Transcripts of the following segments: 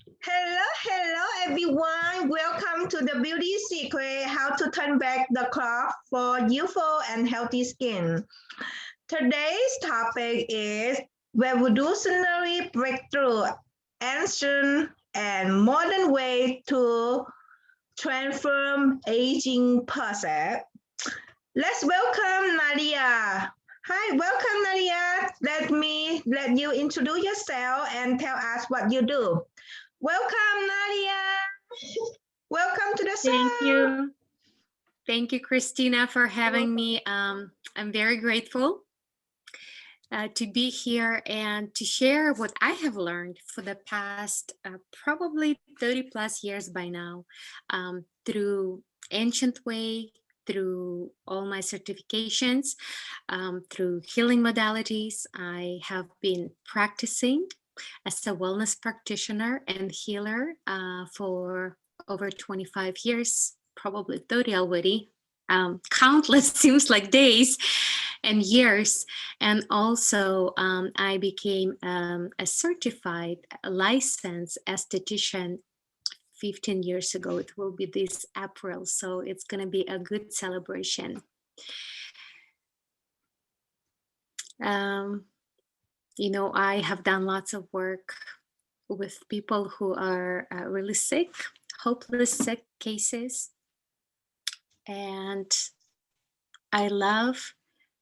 Hello everyone. Welcome to the Beauty Secret, how to turn back the clock for youthful and healthy skin. Today's topic is revolutionary breakthrough, ancient and modern way to transform aging process. Let's welcome Nadia. Hi, welcome Nadia. Let you introduce yourself and tell us what you do. Welcome, Nadia. Welcome to the Thank show. you. Thank you, Christina, for having me. I'm very grateful to be here and to share what I have learned for the past probably 30 plus years by now through Ancient Way, through all my certifications, through healing modalities. I have been practicing as a wellness practitioner and healer for over 25 years, probably 30 already. Countless seems like days and years. And also, I became a certified licensed esthetician 15 years ago. It will be this April, so it's going to be a good celebration. Um, I have done lots of work with people who are really sick, hopeless sick cases. And I love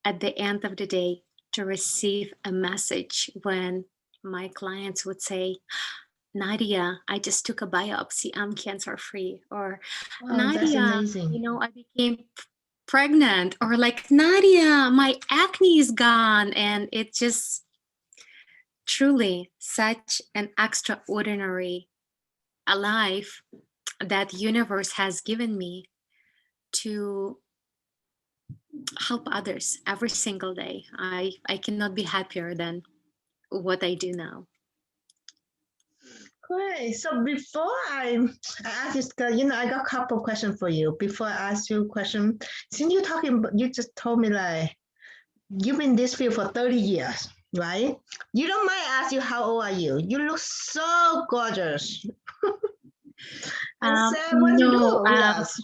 at the end of the day to receive a message when my clients would say, Nadia, I just took a biopsy. I'm cancer free. Or Wow, that's Nadia, amazing. I became pregnant. Or like, Nadia, my acne is gone. And it's just truly such an extraordinary life that universe has given me to help others every single day. I cannot be happier than what I do now. Great. So before I ask this, I got a couple questions for you. Before I ask you a question, since you just told me like you've been in this field for 30 years, right? You don't mind I ask you how old are you? You look so gorgeous. And say what you No, do. Yes.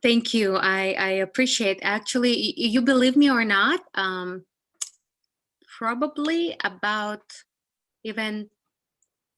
thank you. I appreciate. Actually, you believe me or not, probably about even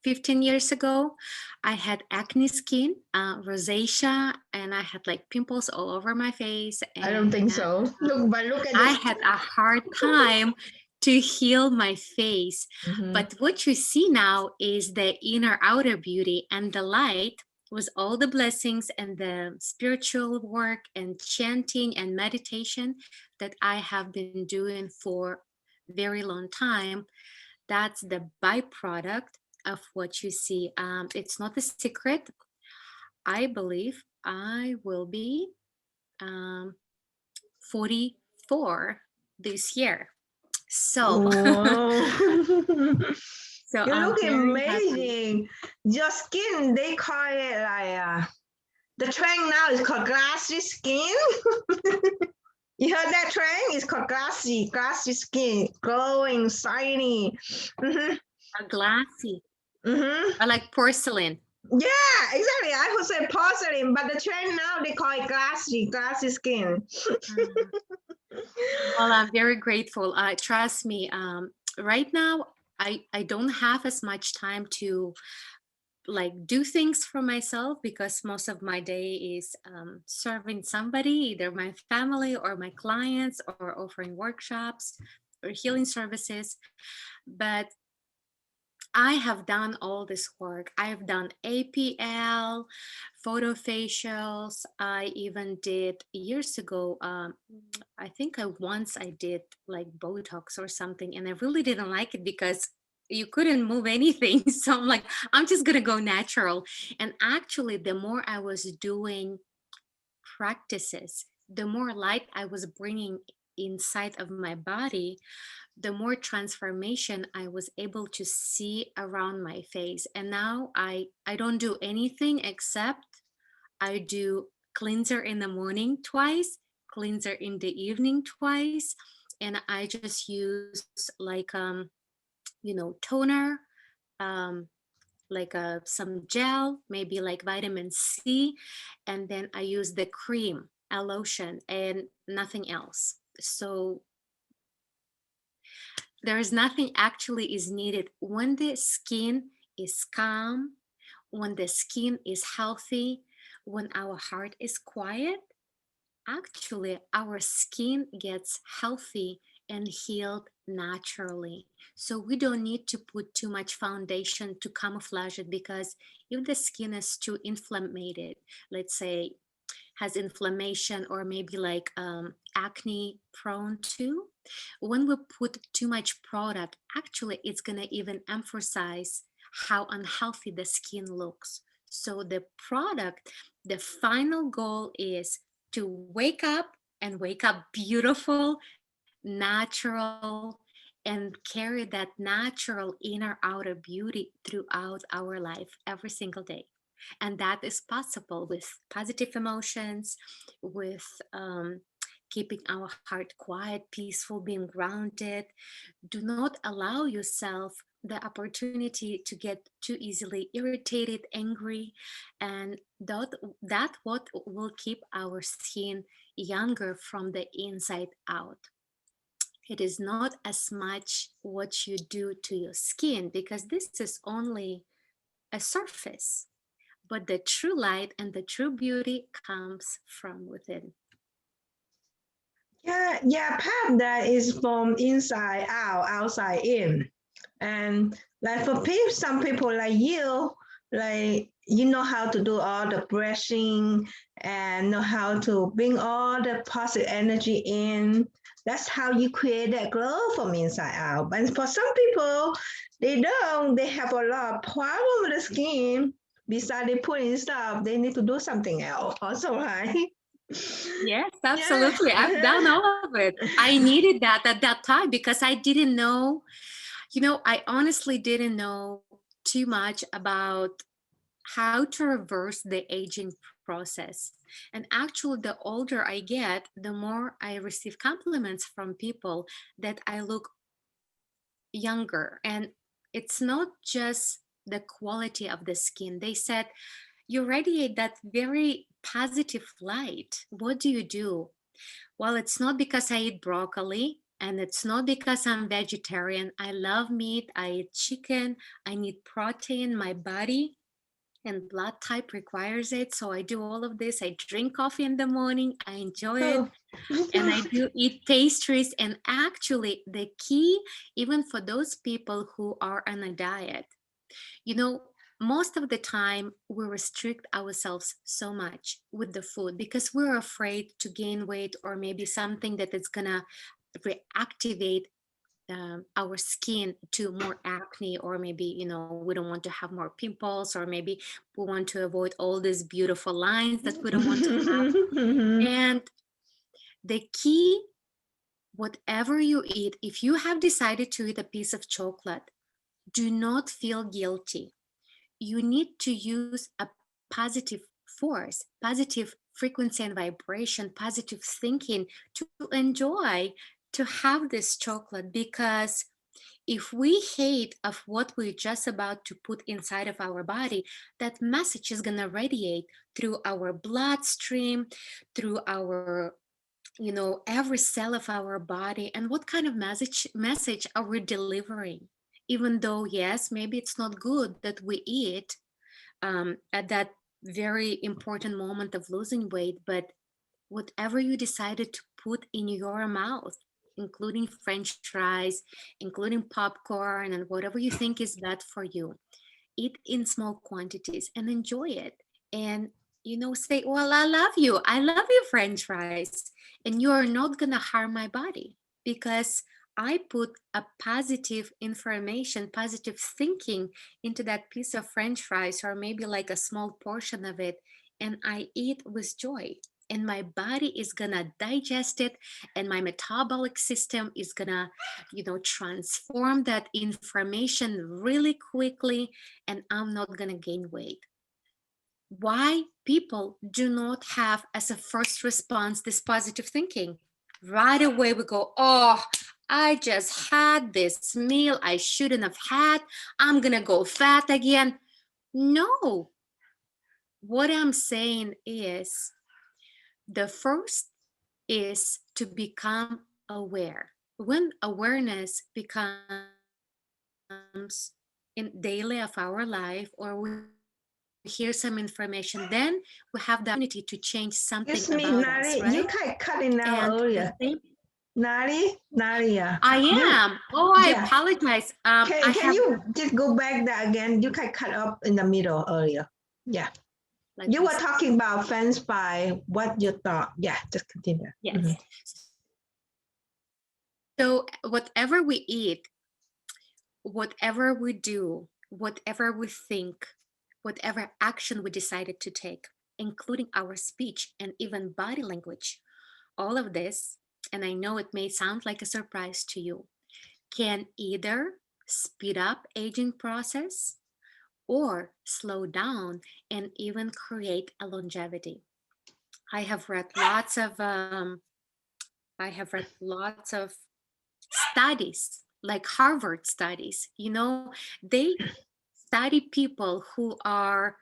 15 years ago, I had acne skin, rosacea, and I had like pimples all over my face. I don't think And so. Look at I this. had a hard time to heal my face. Mm-hmm. But what you see now is the inner outer beauty, and the light was all the blessings and the spiritual work and chanting and meditation that I have been doing for very long time. That's the byproduct of what you see. It's not a secret. I believe I will be um, 44 this year. So, Whoa. so You I'm look very happy. amazing. Your skin, they call it like the trend now is called glassy skin. You heard that trend? It's called glassy skin, glowing, shiny. Mhm, Glassy, mhm. I like porcelain. Yeah, exactly. I would say porcelain, but the trend now they call it glassy skin. Uh, well, I'm very grateful. Trust me. Right now, I don't have as much time to like do things for myself because most of my day is serving somebody, either my family or my clients, or offering workshops or healing services. But I have done all this work. I have done APL, photo facials. I even did years ago. I think I did like Botox or something, and I really didn't like it because you couldn't move anything. So I'm like, I'm just gonna go natural. And actually, the more I was doing practices, the more light I was bringing inside of my body, the more transformation I was able to see around my face. And now I don't do anything except I do cleanser in the morning twice, cleanser in the evening twice, and I just use like toner, um, like some gel, maybe like vitamin C, and then I use the cream, a lotion, and nothing else. So there is nothing actually is needed when the skin is calm, when the skin is healthy, when our heart is quiet. Actually, our skin gets healthy and healed naturally. So we don't need to put too much foundation to camouflage it, because if the skin is too inflamed, let's say has inflammation or maybe like acne prone to, when we put too much product, actually it's going to even emphasize how unhealthy the skin looks. So the product, the final goal is to wake up and wake up beautiful, natural, and carry that natural inner outer beauty throughout our life every single day. And that is possible with positive emotions, with keeping our heart quiet, peaceful, being grounded. Do not allow yourself the opportunity to get too easily irritated, angry, and that what will keep our skin younger from the inside out. It is not as much what you do to your skin, because this is only a surface, but the true light and the true beauty comes from within. Yeah, part that is from inside out, outside in. And like for people, some people like you, like you know how to do all the brushing and know how to bring all the positive energy in. That's how you create that glow from inside out. But for some people, they don't. They have a lot of problem with the skin. Besides they putting stuff, they need to do something else also, right? Yes, Yeah. absolutely. I've done all of it. I needed that at that time because I didn't know, I honestly didn't know too much about how to reverse the aging process. And actually, the older I get, the more I receive compliments from people that I look younger. And it's not just the quality of the skin. They said, you radiate that very positive light. What do you do? Well, it's not because I eat broccoli, and it's not because I'm vegetarian. I love meat, I eat chicken, I need protein. My body and blood type requires it. So I do all of this. I drink coffee in the morning, I enjoy it, Oh. and I do eat pastries. And actually, the key, even for those people who are on a diet, you know, most of the time we restrict ourselves so much with the food because we're afraid to gain weight, or maybe something that is gonna reactivate our skin to more acne, or maybe we don't want to have more pimples, or maybe we want to avoid all these beautiful lines that we don't want to have. And the key, whatever you eat, if you have decided to eat a piece of chocolate, do not feel guilty. You need to use a positive force, positive frequency and vibration, positive thinking to enjoy to have this chocolate. Because if we hate of what we're just about to put inside of our body, that message is going to radiate through our bloodstream, through our every cell of our body. And what kind of message are we delivering? Even though, yes, maybe it's not good that we eat at that very important moment of losing weight, but whatever you decided to put in your mouth, including french fries, including popcorn, and whatever you think is bad for you, eat in small quantities and enjoy it. And say, well, I love you french fries, and you are not gonna harm my body because I put a positive information, positive thinking into that piece of french fries, or maybe like a small portion of it, and I eat with joy. And my body is gonna digest it, and my metabolic system is gonna transform that information really quickly, and I'm not gonna gain weight. Why people do not have as a first response this positive thinking? Right away we go, oh, I just had this meal I shouldn't have had, I'm gonna go fat again. No, what I'm saying is the first is to become aware. When awareness becomes in daily of our life, or we hear some information, then we have the opportunity to change something about us, Excuse right? me, Nari, you kind cutting And out the earlier. same, Nadia, I you, am. Oh, I yeah. apologize. I Can have, you just go back there again? You kind cut up in the middle earlier. Yeah. let You me were see. talking about French fry. What you thought? Yeah, just continue. Yes. Mhm. So whatever we eat, whatever we do, whatever we think, whatever action we decided to take, including our speech and even body language, all of this, and I know it may sound like a surprise to you, can either speed up aging process or slow down and even create a longevity. I have read lots of studies, like Harvard studies. They study people who are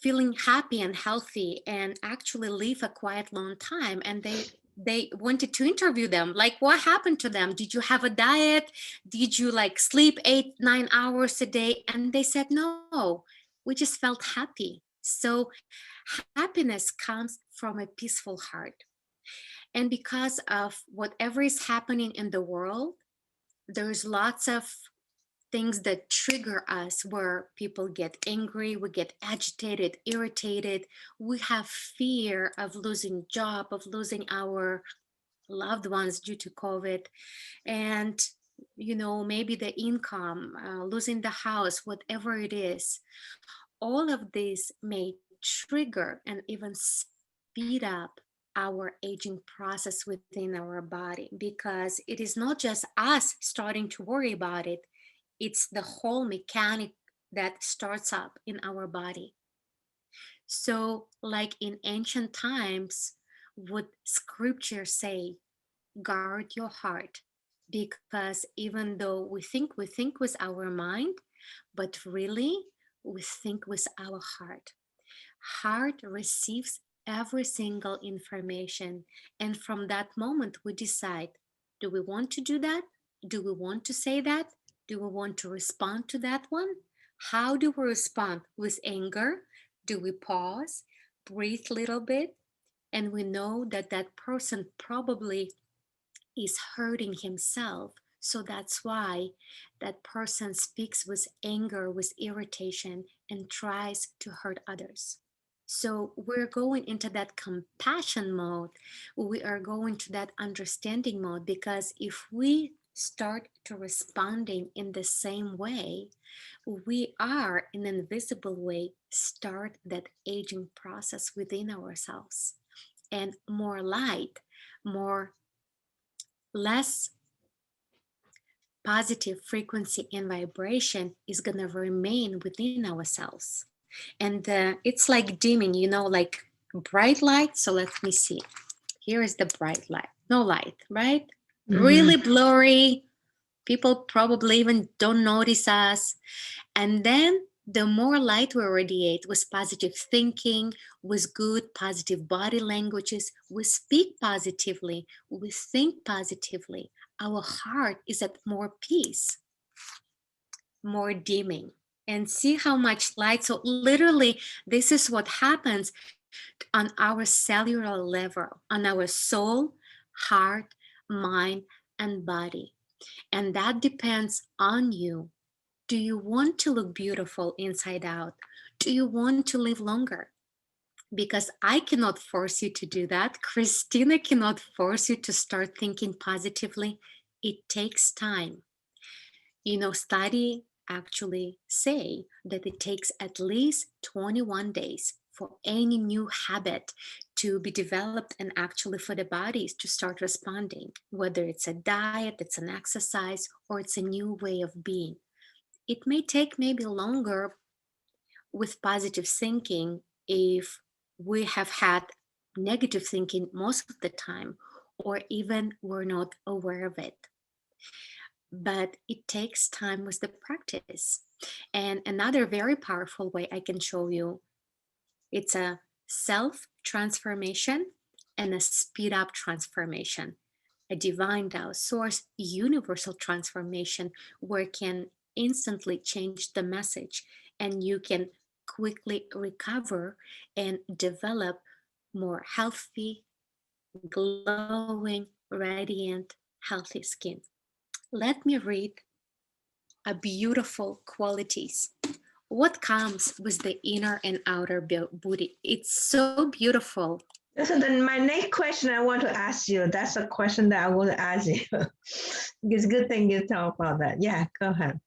feeling happy and healthy and actually live a quiet long time, and they wanted to interview them, like, what happened to them? Did you have a diet? Did you like sleep 8 9 hours a day? And they said no, we just felt happy. So happiness comes from a peaceful heart. And because of whatever is happening in the world, there's lots of things that trigger us, where people get angry, we get agitated, irritated, we have fear of losing job, of losing our loved ones due to COVID, and maybe the income, losing the house, whatever it is. All of this may trigger and even speed up our aging process within our body, because it is not just us starting to worry about it, it's the whole mechanic that starts up in our body. So, like in ancient times, would scripture say, guard your heart, because even though we think with our mind, but really we think with our heart. Heart receives every single information, and from that moment we decide, do we want to do that? Do we want to say that? Do we want to respond to that one? How do we respond? With anger? Do we pause, breathe a little bit, and we know that that person probably is hurting himself? So that's why that person speaks with anger, with irritation, and tries to hurt others. So we're going into that compassion mode. We are going to that understanding mode, because if we start to responding in the same way, we are in an invisible way start that aging process within ourselves. And more light, more less positive frequency and vibration is going to remain within ourselves. And it's like dimming, like bright light. So let me see. Here is the bright light. No light, right? Mhm. Really blurry. People probably even don't notice us. And then the more light we radiate with positive thinking, with good positive body languages, we speak positively, we think positively, our heart is at more peace, more dimming. And see how much light. So, literally, this is what happens on our cellular level, on our soul, heart, mind, and body. And that depends on you. Do you want to look beautiful inside out? Do you want to live longer? Because I cannot force you to do that. Christina cannot force you to start thinking positively. It takes time. Study actually say that it takes at least 21 days for any new habit to be developed, and actually for the bodies to start responding, whether it's a diet, it's an exercise, or it's a new way of being. It may take maybe longer with positive thinking if we have had negative thinking most of the time, or even we're not aware of it. But it takes time with the practice. And another very powerful way I can show you, it's a self-transformation and a speed-up transformation, a divine Tao source universal transformation where it can instantly change the message and you can quickly recover and develop more healthy, glowing, radiant, healthy skin. Let me read a beautiful qualities. What comes with the inner and outer booty? It's so beautiful. So then my next question I want to ask you, that's a question that I want to ask you. It's a good thing you talk about that. Yeah, go ahead.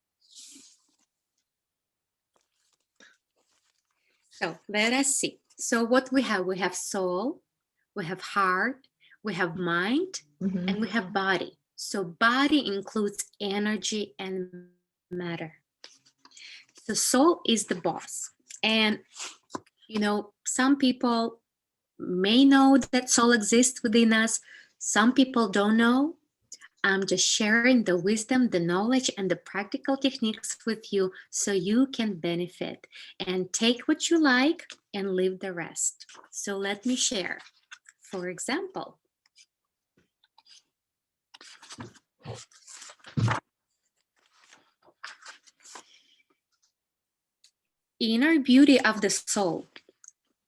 So let us see. So what we have soul, we have heart, we have mind, and we have body. So body includes energy and matter. The soul is the boss. And some people may know that soul exists within us. Some people don't know. I'm just sharing the wisdom, the knowledge, and the practical techniques with you so you can benefit and take what you like and leave the rest. So let me share. For example, inner beauty of the soul.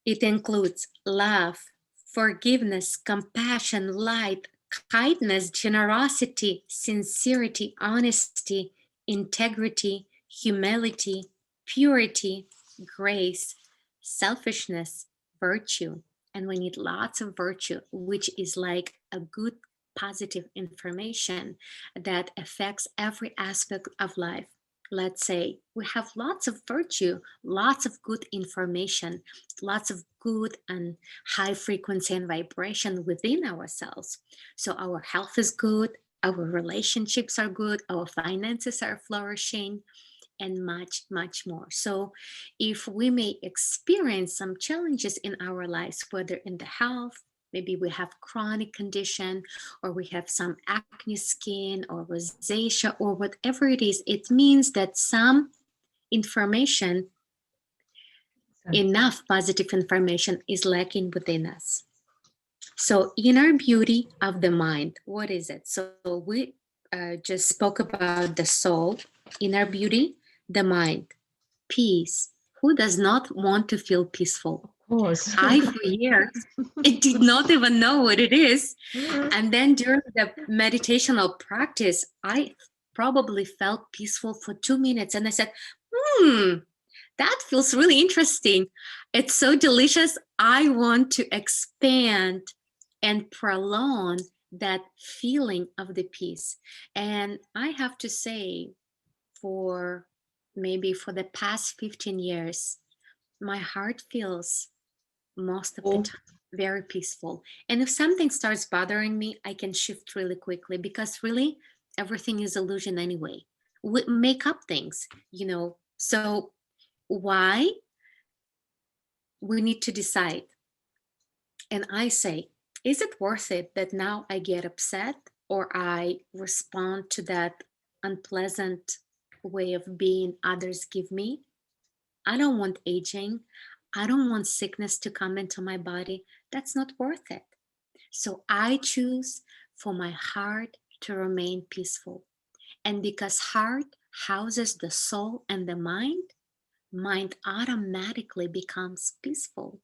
It includes love, forgiveness, compassion, light, kindness, generosity, sincerity, honesty, integrity, humility, purity, grace, selfishness, virtue. And we need lots of virtue, which is like a good positive information that affects every aspect of life. Let's say we have lots of virtue, lots of good information, lots of good and high frequency and vibration within ourselves. So our health is good, our relationships are good, our finances are flourishing, and much, much more. So if we may experience some challenges in our lives, whether in the health, maybe we have chronic condition, or we have some acne skin or rosacea or whatever it is, it means that some information, enough positive information is lacking within us. So inner beauty of the mind, what is it? So we just spoke about the soul, inner beauty, the mind, peace. Who does not want to feel peaceful? Of course. I, for years, I did not even know what it is. And then during the meditational practice, I probably felt peaceful for 2 minutes. And I said, that feels really interesting. It's so delicious. I want to expand and prolong that feeling of the peace. And I have to say, for the past 15 years, my heart feels most of the time very peaceful. And if something starts bothering me, I can shift really quickly because really everything is illusion anyway. We make up things. So why? We need to decide. And I say, is it worth it that now I get upset or I respond to that unpleasant way of being others give me? I don't want aging. I don't want sickness to come into my body. That's not worth it. So I choose for my heart to remain peaceful. And because heart houses the soul and the mind automatically becomes peaceful.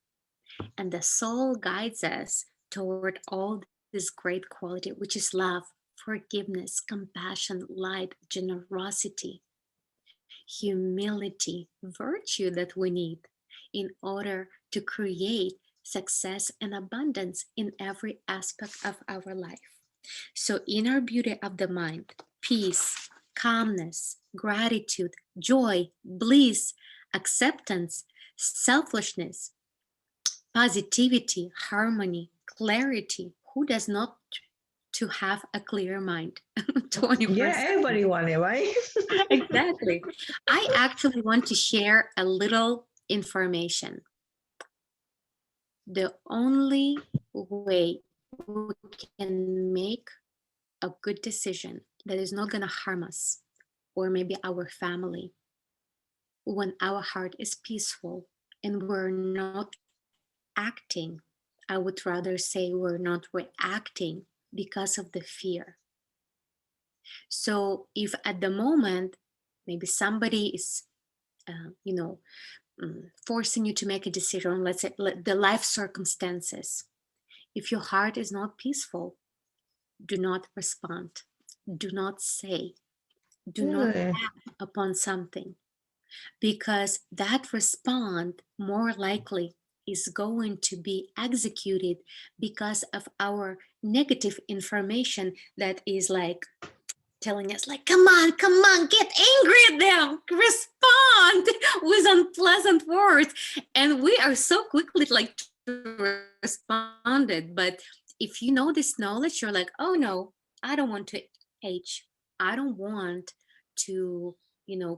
And the soul guides us toward all this great quality, which is love, forgiveness, compassion, light, generosity, humility, virtue that we need in order to create success and abundance in every aspect of our life. So, inner beauty of the mind, peace, calmness, gratitude, joy, bliss, acceptance, selflessness, positivity, harmony, clarity. Who does not to have a clear mind? 21st. Yeah, everybody want it, right? Exactly. I actually want to share a little information. The only way we can make a good decision that is not going to harm us or maybe our family when our heart is peaceful and we're not acting. I would rather say we're not reacting because of the fear. So if at the moment, maybe somebody is, you know, forcing you to make a decision, let's say the life circumstances, if your heart is not peaceful, do not respond, do not say, do not Really? act upon something, because that response more likely is going to be executed because of our negative information that is like telling us like, come on, get angry at them, respond with unpleasant words. And we are so quickly like to respond it. But if you know this knowledge, you're like, oh no, I don't want to age. I don't want to,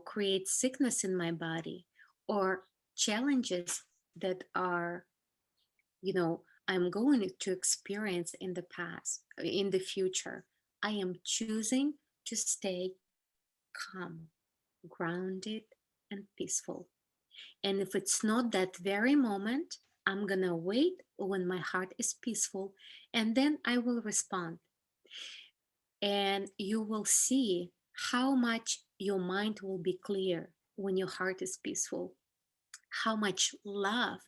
create sickness in my body or challenges that are, I'm going to experience in the past, in the future. I am choosing to stay calm, grounded, and peaceful. And if it's not that very moment, I'm gonna wait when my heart is peaceful and then I will respond. And you will see how much your mind will be clear when your heart is peaceful, how much love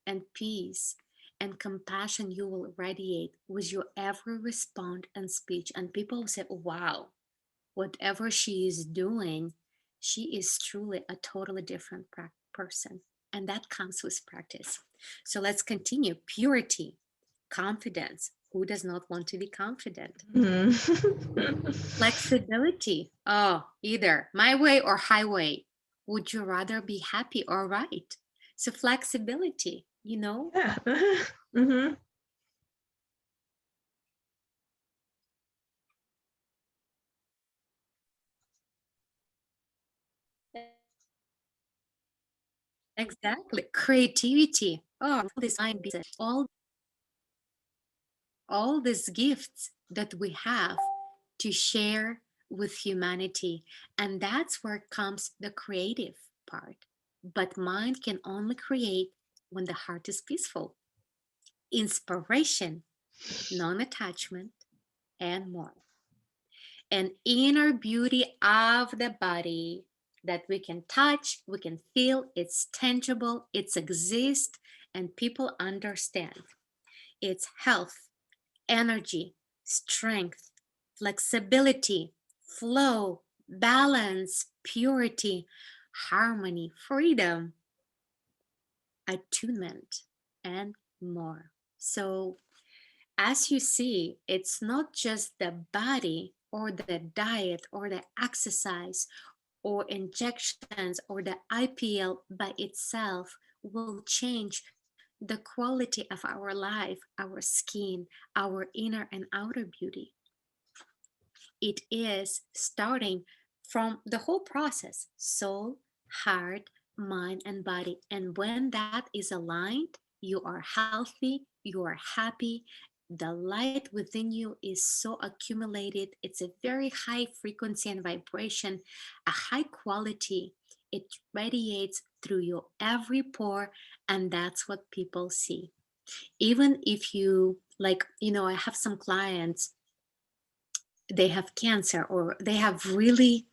and peace and compassion you will radiate with your every response and speech. And people will say, wow, whatever she is doing, she is truly a totally different person. And that comes with practice. So let's continue. Purity, confidence. Who does not want to be confident? Mm. Flexibility. Oh, either my way or highway. Would you rather be happy or right? So flexibility, Yeah. Mhm. exactly. Creativity. Oh, this mind, all these gifts that we have to share with humanity. And that's where comes the creative part. But mind can only create when the heart is peaceful. Inspiration, non attachment, and more. An inner beauty of the body that we can touch, we can feel, it's tangible, it's exist, and people understand. It's health, energy, strength, flexibility, flow, balance, purity, harmony, freedom, attunement, and more. So, as you see, it's not just the body or the diet or the exercise or injections or the IPL by itself will change the quality of our life, our skin, our inner and outer beauty. It is starting from the whole process: soul, heart, mind, and body. And when that is aligned, you are healthy, you are happy. The light within you is so accumulated. It's a very high frequency and vibration, a high quality. It radiates through your every pore, and that's what people see. Even if you, like, I have some clients, they have cancer or they have really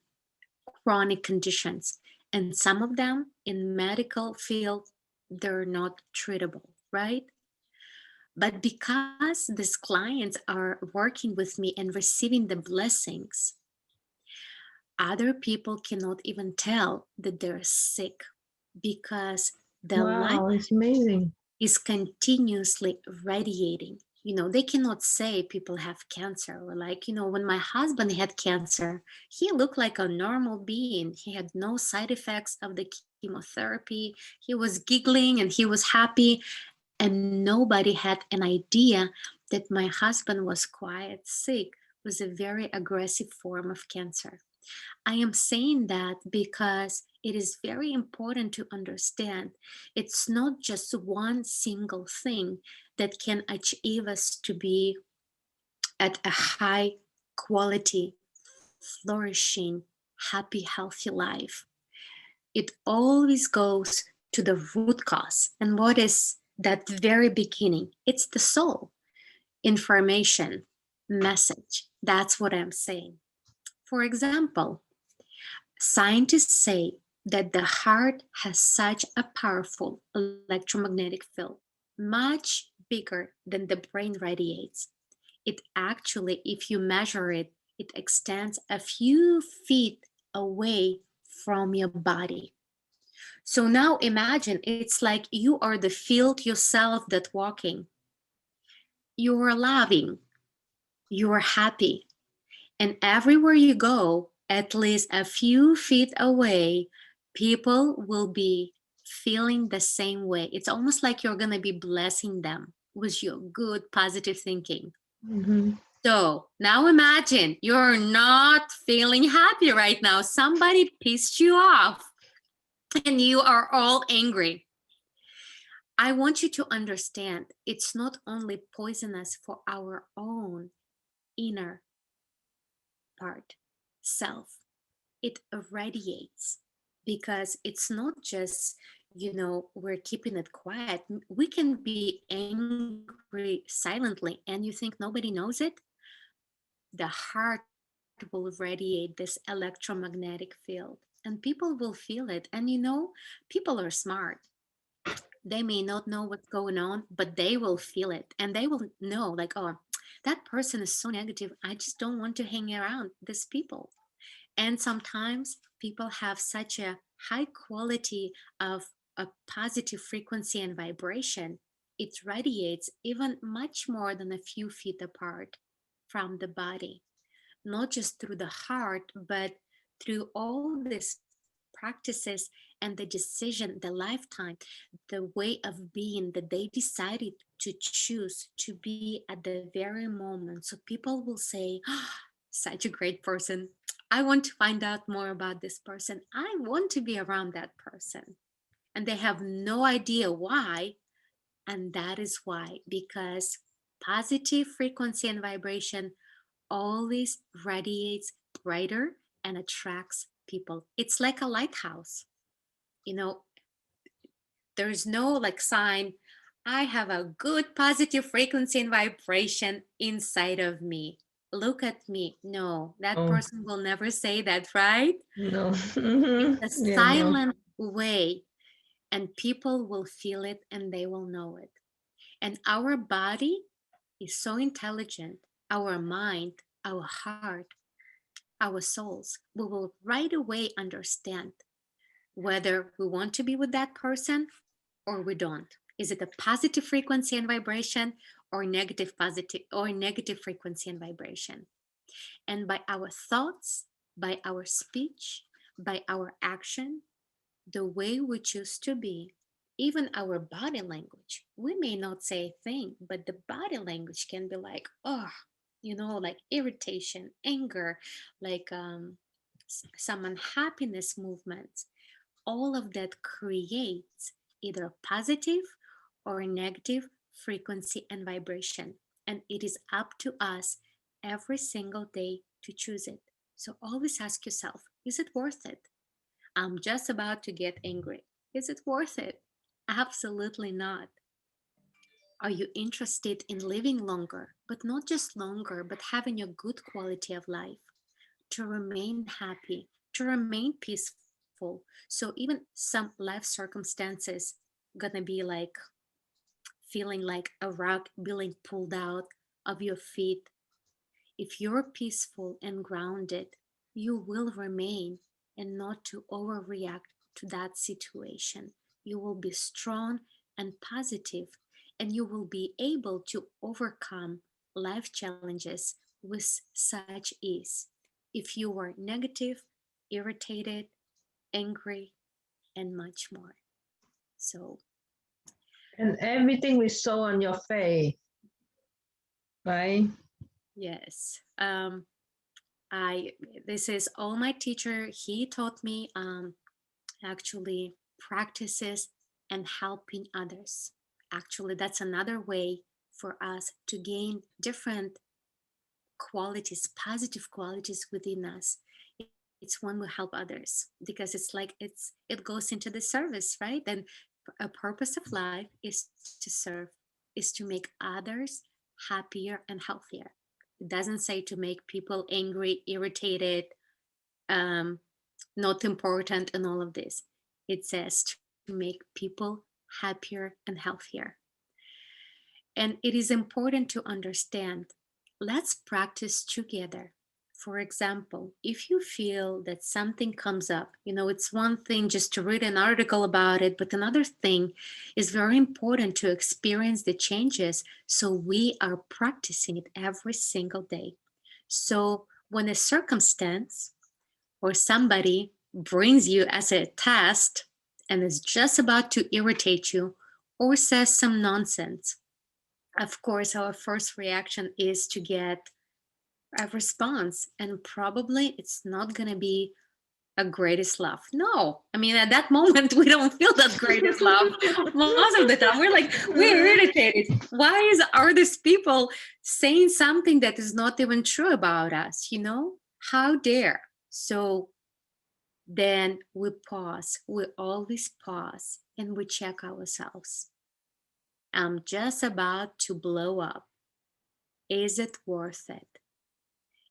chronic conditions, and some of them in medical field, they're not treatable, right? But because these clients are working with me and receiving the blessings, other people cannot even tell that they're sick, because the light Wow, it's amazing. is continuously radiating. They cannot say people have cancer, or like, when my husband had cancer, he looked like a normal being. He had no side effects of the chemotherapy. He was giggling and he was happy, and nobody had an idea that my husband was quite sick with a very aggressive form of cancer. I am saying that because it is very important to understand it's not just one single thing that can achieve us to be at a high quality, flourishing, happy, healthy life. It always goes to the root cause. And what is that very beginning? It's the soul, information, message. That's what I'm saying. For example, scientists say that the heart has such a powerful electromagnetic field, much bigger than the brain radiates. It actually, if you measure it, it extends a few feet away from your body. So now imagine it's like you are the field yourself that walking. You are loving, you are happy, and everywhere you go, at least a few feet away, people will be feeling the same way. It's almost like you're going to be blessing them with your good, positive thinking. Mhm. So now imagine you're not feeling happy right now. Somebody pissed you off and you are all angry. I want you to understand it's not only poisonous for our own inner part, self, it irradiates because it's not just, we're keeping it quiet. We can be angry silently and you think nobody knows it. The heart will radiate this electromagnetic field and people will feel it. And people are smart. They may not know what's going on, but they will feel it and they will know, like, oh, that person is so negative. I just don't want to hang around these people. And sometimes people have such a high quality of a positive frequency and vibration, it radiates even much more than a few feet apart from the body, not just through the heart, but through all these practices and the decision, the lifetime, the way of being that they decided to choose to be at the very moment. So people will say, oh, such a great person. I want to find out more about this person. I want to be around that person. And they have no idea why. And that is why, because positive frequency and vibration always radiates brighter and attracts people. It's like a lighthouse. You know, there's no like sign, I have a good positive frequency and vibration inside of me. Look at me. No, that Oh, person will never say that, right? no. It's Mhm. a Yeah, no. silent way, and people will feel it and they will know it. And our body is so intelligent, our mind, our heart, our souls, we will right away understand whether we want to be with that person or we don't. Is it a positive frequency and vibration or negative frequency and vibration? And by our thoughts, by our speech, by our action, the way we choose to be, even our body language. We may not say a thing, but the body language can be like, oh, like irritation, anger, like some unhappiness movements. All of that creates either positive or negative frequency and vibration. And it is up to us every single day to choose it. So always ask yourself, is it worth it? I'm just about to get angry. Is it worth it? Absolutely not. Are you interested in living longer, but not just longer, but having a good quality of life, to remain happy, to remain peaceful? So even some life circumstances gonna be like feeling like a rug being pulled out of your feet. If you're peaceful and grounded, you will remain and not to overreact to that situation. You will be strong and positive, and you will be able to overcome life challenges with such ease. If you are negative, irritated, angry, and much more. So, And everything we saw on your face, right? yes. I This is all my teacher. He taught me actually practices and helping others. Actually, that's another way for us to gain different qualities, positive qualities within us. it's when we help others, because it's like it goes into the service, right? And a purpose of life is to serve, is to make others happier and healthier. It doesn't say to make people angry, irritated, um, not important, and all of this. It says to make people happier and healthier. And it is important to understand. Let's practice together. For example, if you feel that something comes up, it's one thing just to read an article about it, but another thing is very important to experience the changes. So we are practicing it every single day. So when a circumstance or somebody brings you as a test and is just about to irritate you or says some nonsense, of course, our first reaction is to get a response, and probably it's not going to be a greatest love. No, I mean, at that moment, we don't feel that greatest love. Most of the time, we're irritated. Why are these people saying something that is not even true about us? How dare? So then we pause. We always pause and we check ourselves. I'm just about to blow up. Is it worth it?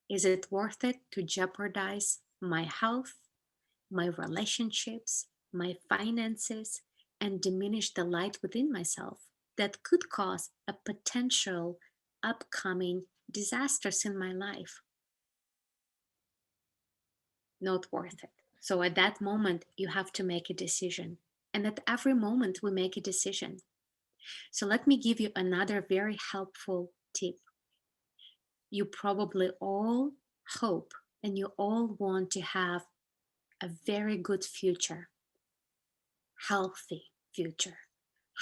Is it worth it to jeopardize my health, my relationships, my finances, and diminish the light within myself that could cause a potential upcoming disasters in my life? Not worth it. So at that moment, you have to make a decision. And at every moment, we make a decision. So let me give you another very helpful tip. You probably all hope and you all want to have a very good future, healthy future,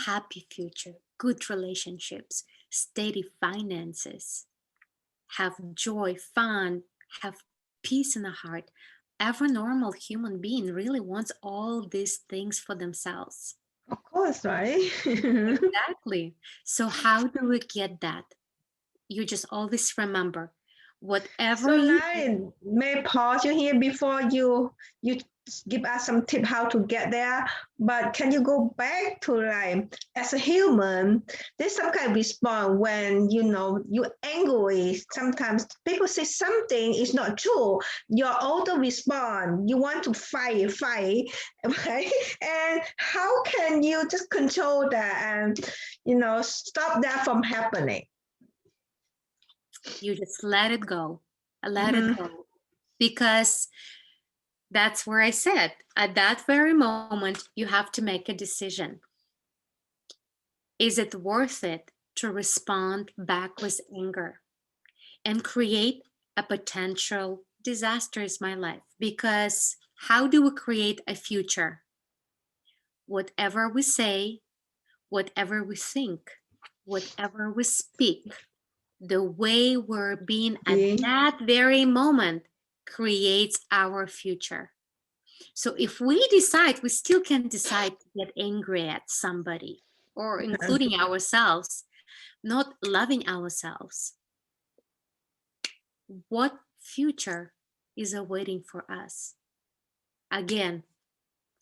happy future, good relationships, steady finances, have joy, fun, have peace in the heart. Every normal human being really wants all these things for themselves. Of course, right? Exactly. So how do we get that? You just always remember whatever So you now may pause you here before you give us some tip how to get there. But can you go back to like as a human, there's some kind of response when you angry. Sometimes people say something is not true. Your auto respond. You want to fight, right? And how can you just control that and stop that from happening? you just let it go. Let it Mm-hmm. go. Because that's where I said, at that very moment, you have to make a decision. Is it worth it to respond back with anger and create a potential disaster in my life? Because how do we create a future? Whatever we say, whatever we think, whatever we speak, the way we're being at Yeah. that very moment creates our future. So if we decide, we still can decide to get angry at somebody or including ourselves, not loving ourselves. What future is awaiting for us? Again,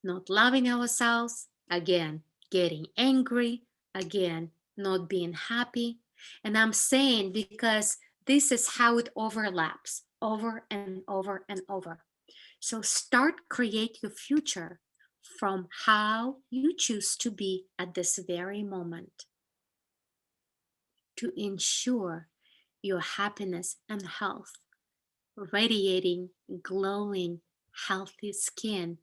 not loving ourselves, again, getting angry, again, not being happy. And I'm saying because this is how it overlaps over and over and over. So start create your future from how you choose to be at this very moment to ensure your happiness and health, radiating, glowing, healthy skin,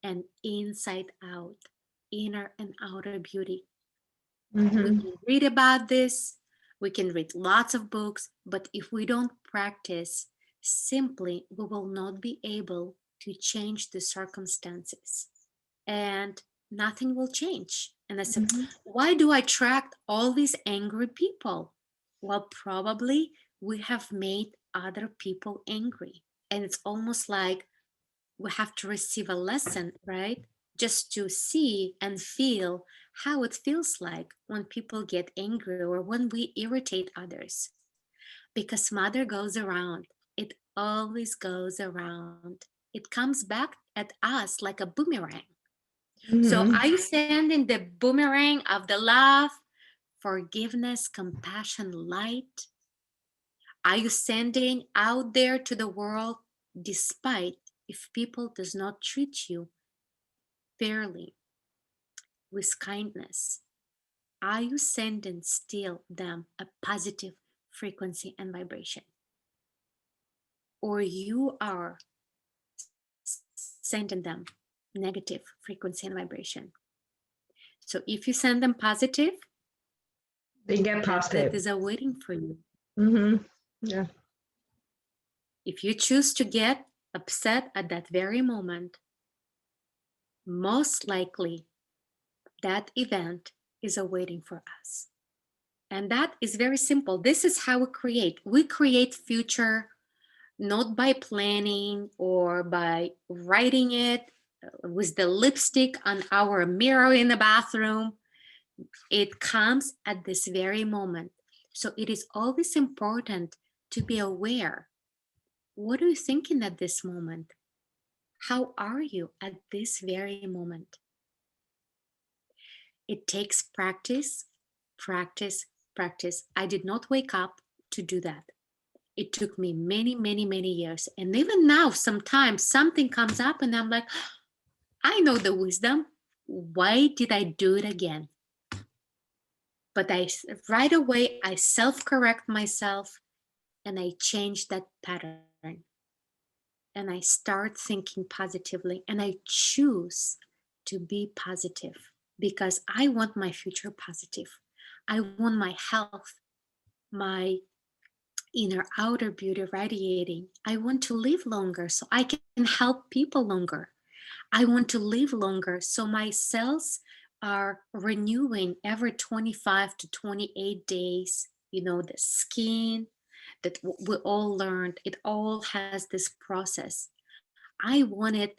and inside out, inner and outer beauty. We Mm-hmm. can read about this, we can read lots of books, but if we don't practice, simply we will not be able to change the circumstances and nothing will change. And I said, why do I attract all these angry people? Well, probably we have made other people angry. And it's almost like we have to receive a lesson, right? Just to see and feel how it feels like when people get angry or when we irritate others. Because mother goes around, it always goes around. it comes back at us like a boomerang. So Mhm. are you sending the boomerang of the love, forgiveness, compassion, light? Are you sending out there to the world despite if people does not treat you fairly with kindness? Are you sending still them a positive frequency and vibration? Or you are sending them negative frequency and vibration? So if you send them positive, They get that positive. is a waiting for you. Mm-hmm. Yeah. If you choose to get upset at that very moment, most likely that event is awaiting for us. And that is very simple. This is how we create. We create future not by planning or by writing it with the lipstick on our mirror in the bathroom. It comes at this very moment. So it is always important to be aware. What are you thinking at this moment? How are you at this very moment? It takes practice, practice, practice. I did not wake up to do that. It took me many, many, many years. And even now, sometimes something comes up and I'm like, I know the wisdom. Why did I do it again? But right away, I self-correct myself and I change that pattern. And I start thinking positively and I choose to be positive because I want my future positive. I want my health, my inner outer beauty radiating. I want to live longer so I can help people longer. I want to live longer so my cells are renewing every 25 to 28 days. You know, the skin that we all learned, it all has this process. I wanted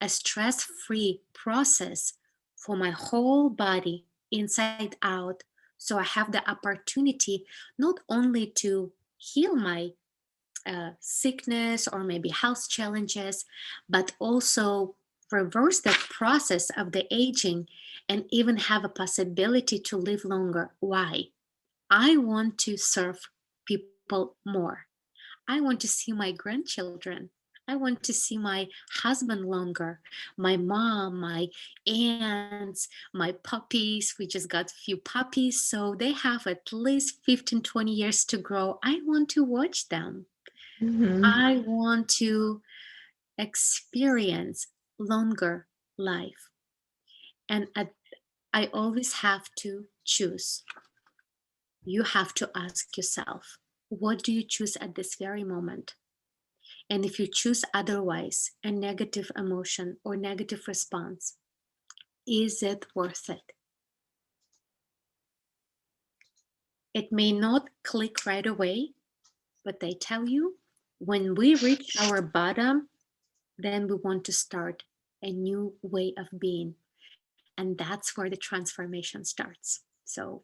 a stress-free process for my whole body inside out. So I have the opportunity not only to heal my sickness or maybe health challenges, but also reverse that process of the aging and even have a possibility to live longer. Why? I want to serve people more. I want to see my grandchildren. I want to see my husband longer, my mom, my aunts, my puppies. We just got a few puppies, so they have at least 15, 20 years to grow. I want to watch them. Mm-hmm. I want to experience longer life. And I always have to choose. You have to ask yourself, what do you choose at this very moment? And if you choose otherwise, a negative emotion or negative response, is it worth it? It may not click right away, but I tell you, when we reach our bottom, then we want to start a new way of being. And that's where the transformation starts. So,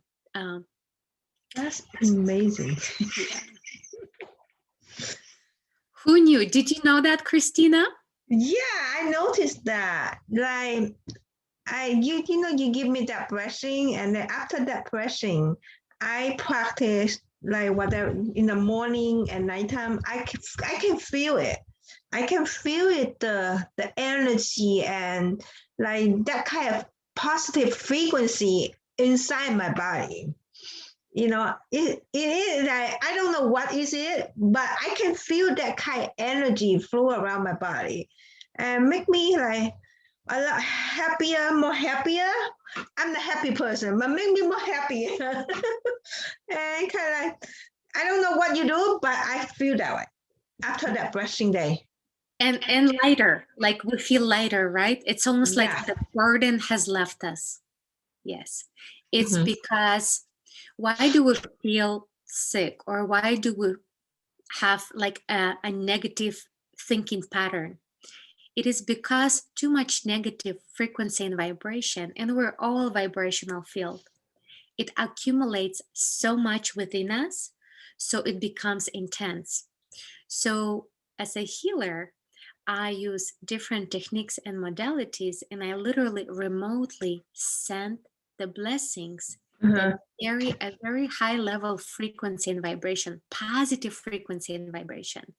That's amazing. yeah. Who knew? Did you know that, Christina? Yeah, I noticed that. Like you give me that brushing, and then after that brushing, I practice like whatever in the morning and nighttime. I can feel it. I can feel it, the energy and like that kind of positive frequency inside my body. It is like I don't know what is it, but I can feel that kind of energy flow around my body and make me like a lot happier, more happier. I'm the happy person, but make me more happy. And kind of like I don't know what you do, but I feel that way after that brushing day. And lighter, like we feel lighter, right? It's almost like Yeah. the burden has left us. Yes. It's Mhm. because why do we feel sick or why do we have like a negative thinking pattern? It is because too much negative frequency and vibration, and we're all vibrational field. It accumulates so much within us, so it becomes intense. So as a healer, I use different techniques and modalities, and I literally remotely send the blessings that carry a very high level frequency and vibration, positive frequency and vibration,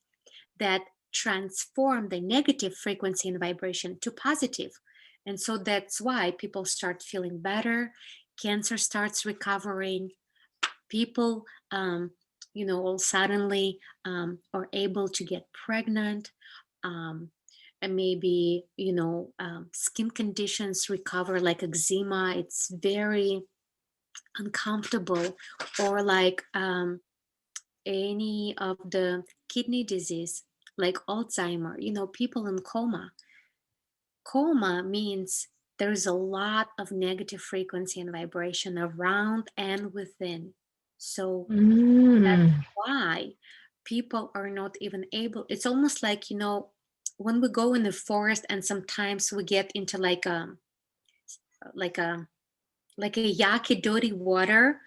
that transform the negative frequency and vibration to positive. And so that's why people start feeling better, cancer starts recovering, people, all suddenly are able to get pregnant, and maybe, skin conditions recover, like eczema, it's very uncomfortable, or like any of the kidney disease, like Alzheimer, people in coma. Coma means there's a lot of negative frequency and vibration around and within. So that's why people are not even able. It's almost like, when we go in the forest and sometimes we get into like a like a yucky dirty water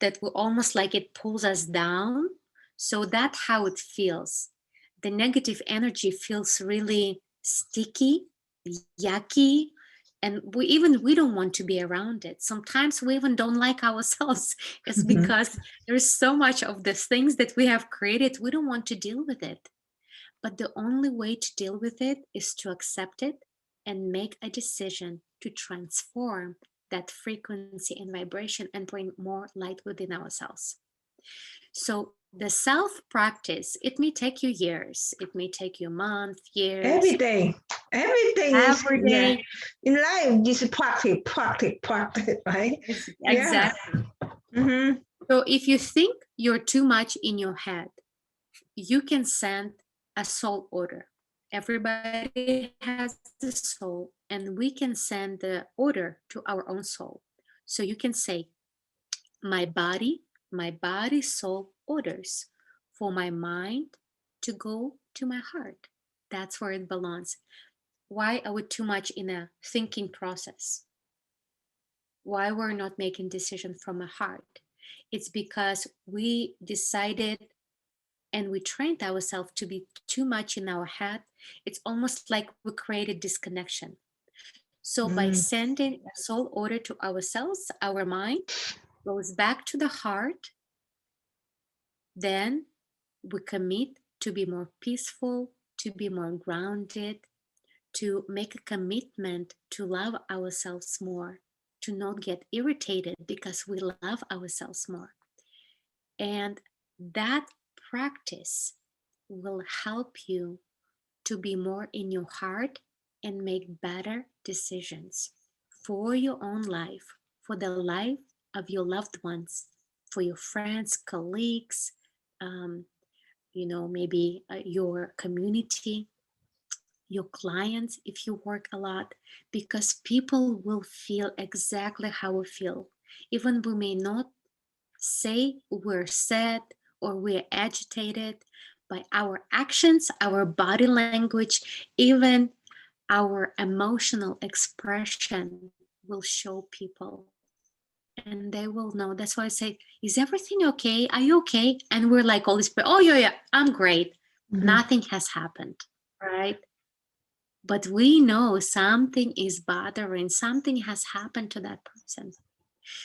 that will almost like it pulls us down. So that's how it feels. The negative energy feels really sticky, yucky, and we don't want to be around it. Sometimes we even don't like ourselves. It's because there's so much of the things that we have created, we don't want to deal with it. But the only way to deal with it is to accept it and make a decision to transform that frequency and vibration and bring more light within ourselves. So the self practice, it may take you years, it may take you months, years. Everything is Every day. in life. Just practice, right? Exactly. Yeah. So if you think you're too much in your head, you can send a soul order. Everybody has a soul, and we can send the order to our own soul. So you can say, my body soul orders for my mind to go to my heart. That's where it belongs. Why are we too much in a thinking process? Why we're not making decisions from a heart? It's because we decided and we trained ourselves to be too much in our head. It's almost like we created disconnection. So by sending a soul order to ourselves, our mind goes back to the heart, then we commit to be more peaceful, to be more grounded, to make a commitment to love ourselves more, to not get irritated because we love ourselves more. And that practice will help you to be more in your heart and make better decisions for your own life, for the life of your loved ones, for your friends, colleagues, maybe your community, your clients, if you work a lot, because people will feel exactly how we feel. Even we may not say we're sad or we're agitated, by our actions, our body language, even our emotional expression will show people, and they will know. That's why I say, is everything okay? Are you okay? And we're like always, oh yeah, I'm great. Nothing has happened, right? But we know something is bothering, something has happened to that person.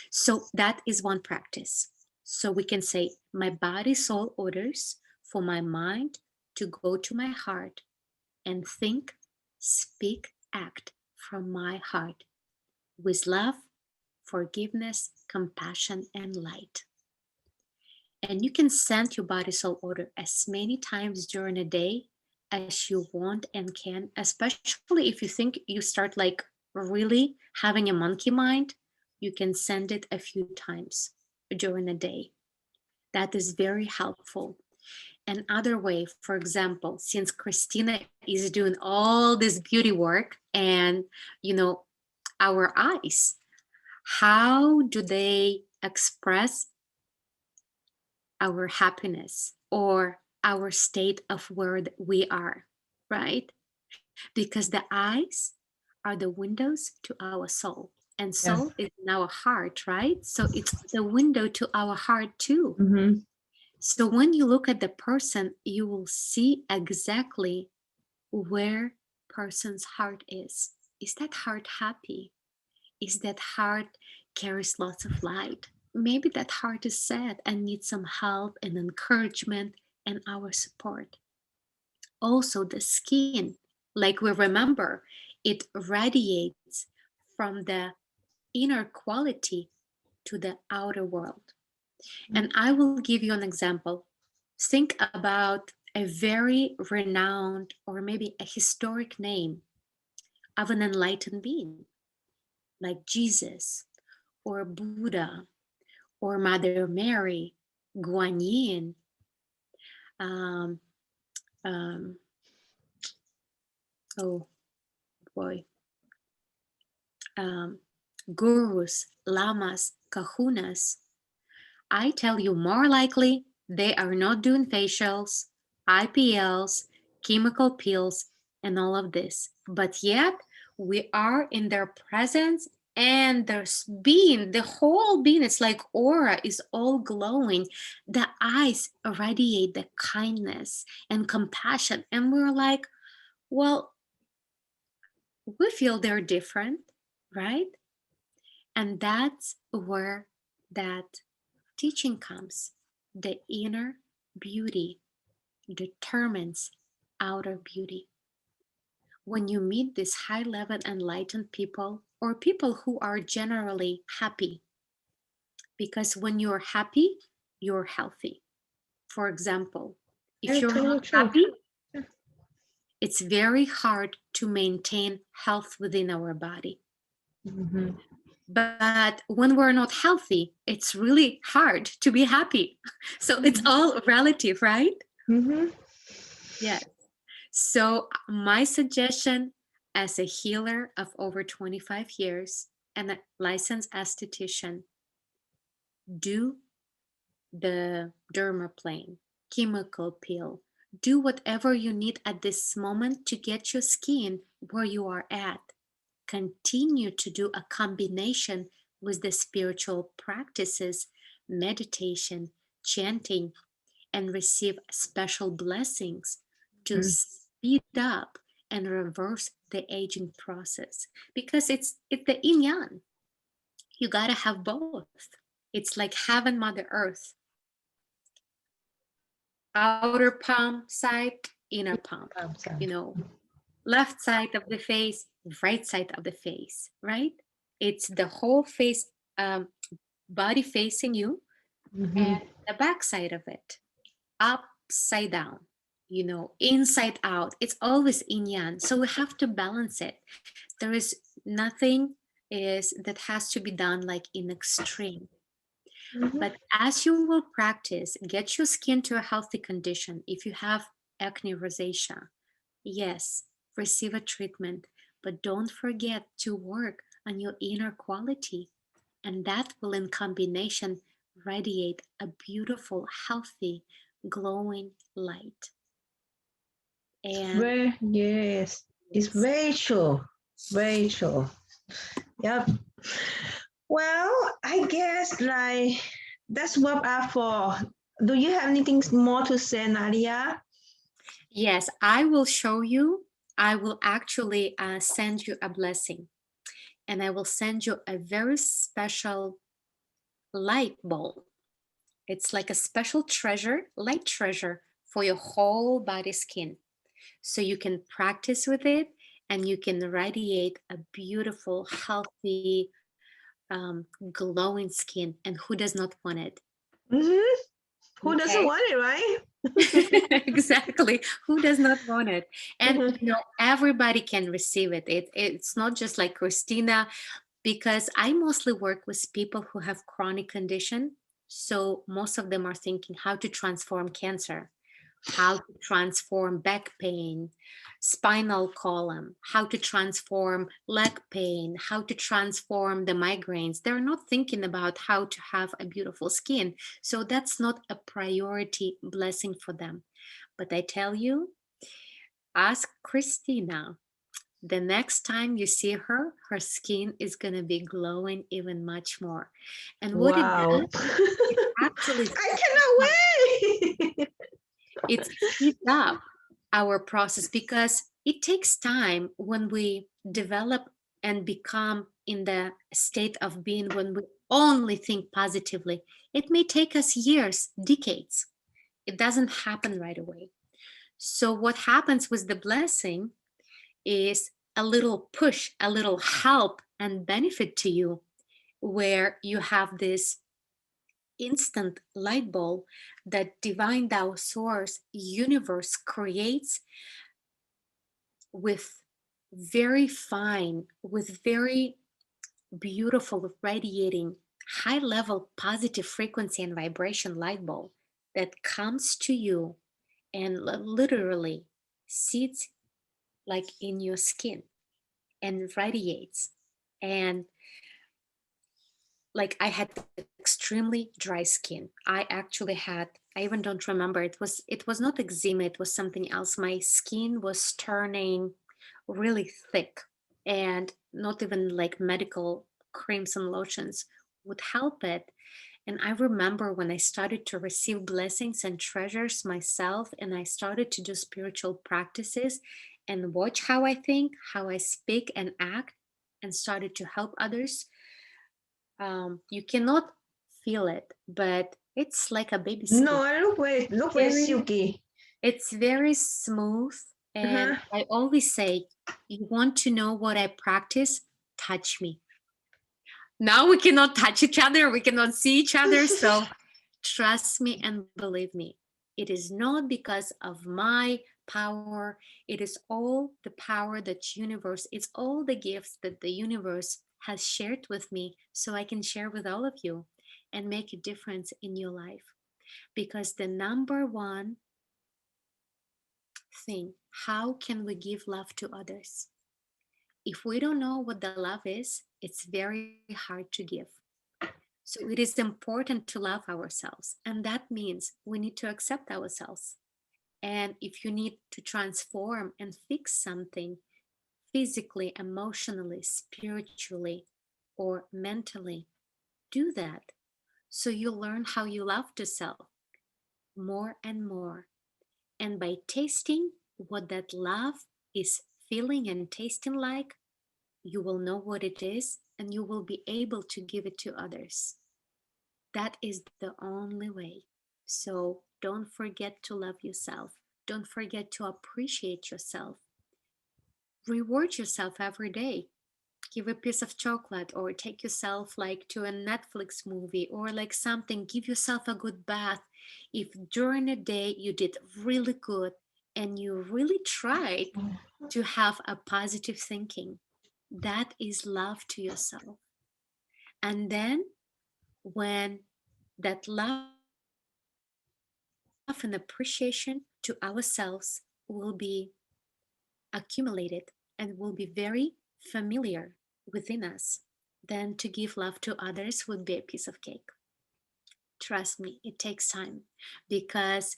So that is one practice. So we can say, my body soul orders for my mind to go to my heart and think, speak, act from my heart with love, forgiveness, compassion, and light. And you can send your body soul order as many times during a day as you want and can, especially if you think you start like really having a monkey mind, you can send it a few times during a day. That is very helpful. Another way, for example, since Christina is doing all this beauty work and, our eyes, how do they express our happiness or our state of where we are, right? Because the eyes are the windows to our soul, and soul is in our heart, right? So it's the window to our heart too. So when you look at the person, you will see exactly where person's heart is. Is that heart happy? Is that heart carries lots of light? Maybe that heart is sad and needs some help and encouragement and our support. Also, the skin, like we remember, it radiates from the inner quality to the outer world. And I will give you an example. Think about a very renowned or maybe a historic name of an enlightened being, like Jesus or Buddha or Mother Mary, Guan Yin, um, um, oh boy, um, gurus, lamas, kahunas. I tell you, more likely they are not doing facials, IPLs, chemical peels, and all of this. But yet we are in their presence, and there's being, the whole being, it's like aura is all glowing. The eyes radiate the kindness and compassion. And we're like, well, we feel they're different, right? And that's where that teaching comes. The inner beauty determines outer beauty. When you meet these high level enlightened people or people who are generally happy, because when you're happy, you're healthy. For example, if you're not happy, it's very hard to maintain health within our body. Mhm. But when we're not healthy, it's really hard to be happy. So it's all relative, right? Mhm. Yes. So my suggestion as a healer of over 25 years and a licensed esthetician, do the dermaplane, chemical peel, do whatever you need at this moment to get your skin where you are at. Continue to do a combination with the spiritual practices, meditation, chanting, and receive special blessings to Mm. speed up and reverse the aging process, because it's the yin yang. You gotta have both. It's like having Mother Earth, outer palm side, inner palm, you know, left side of the face, right side of the face, right? It's the whole face, body facing you, Mhm. and the back side of it, upside down, inside out. It's always yin yang. So we have to balance it. There is nothing is that has to be done like in extreme. Mhm. But as you will practice, get your skin to a healthy condition. If you have acne rosacea, yes, receive a treatment, but don't forget to work on your inner quality. And that will, in combination, radiate a beautiful, healthy, glowing light. And Yes, it's yes, very true. Very true. Yep. Well, I guess like that's what I for. Do you have anything more to say, Nadia? yes, I will show you. I will actually send you a blessing, and I will send you a very special light bulb. It's like a special treasure, light treasure for your whole body skin. So you can practice with it and you can radiate a beautiful, healthy, glowing skin. And who does not want it? Hmm. Who doesn't Okay. want it, right? Exactly. Who does not want it? And Mhm. everybody can receive it. It's not just like Christina, because I mostly work with people who have chronic condition. So most of them are thinking how to transform cancer, how to transform back pain, spinal column, how to transform leg pain, how to transform the migraines. They're not thinking about how to have a beautiful skin. So that's not a priority blessing for them. But I tell you, ask Christina. The next time you see her, her skin is going to be glowing even much more. And what it Wow. does, it actually I cannot wait. it speeds up our process, because it takes time when we develop and become in the state of being when we only think positively. It may take us years, decades. It doesn't happen right away. So, what happens with the blessing is a little push, a little help and benefit to you, where you have this instant light bulb that divine Tao source universe creates with very fine, with very beautiful, radiating, high level positive frequency and vibration light bulb that comes to you and literally sits like in your skin and radiates. And like, I had extremely dry skin. I actually had, I even don't remember, it was not eczema, it was something else. My skin was turning really thick, and not even like medical creams and lotions would help it. And I remember when I started to receive blessings and treasures myself, and I started to do spiritual practices and watch how I think, how I speak and act, and started to help others. You cannot feel it, but it's like a baby skin. No, I look very Very, silky. it's very smooth. And Uh-huh. I always say, you want to know what I practice? Touch me. Now we cannot touch each other, we cannot see each other. So trust me and believe me. It is not because of my power. It is all the power that universe, it's all the gifts that the universe has shared with me so I can share with all of you and make a difference in your life. Because the number one thing, how can we give love to others? If we don't know what the love is, it's very hard to give. So it is important to love ourselves. And that means we need to accept ourselves. And if you need to transform and fix something physically, emotionally, spiritually, or mentally, do that. So you learn how you love yourself more and more. And by tasting what that love is feeling and tasting like, you will know what it is and you will be able to give it to others. That is the only way. So don't forget to love yourself. Don't forget to appreciate yourself. Reward yourself every day. Give a piece of chocolate or take yourself like to a Netflix movie or like something. Give yourself a good bath. If during a day you did really good and you really tried to have a positive thinking, that is love to yourself. And then when that love and appreciation to ourselves will be accumulated and will be very familiar within us, then to give love to others would be a piece of cake. Trust me, it takes time, because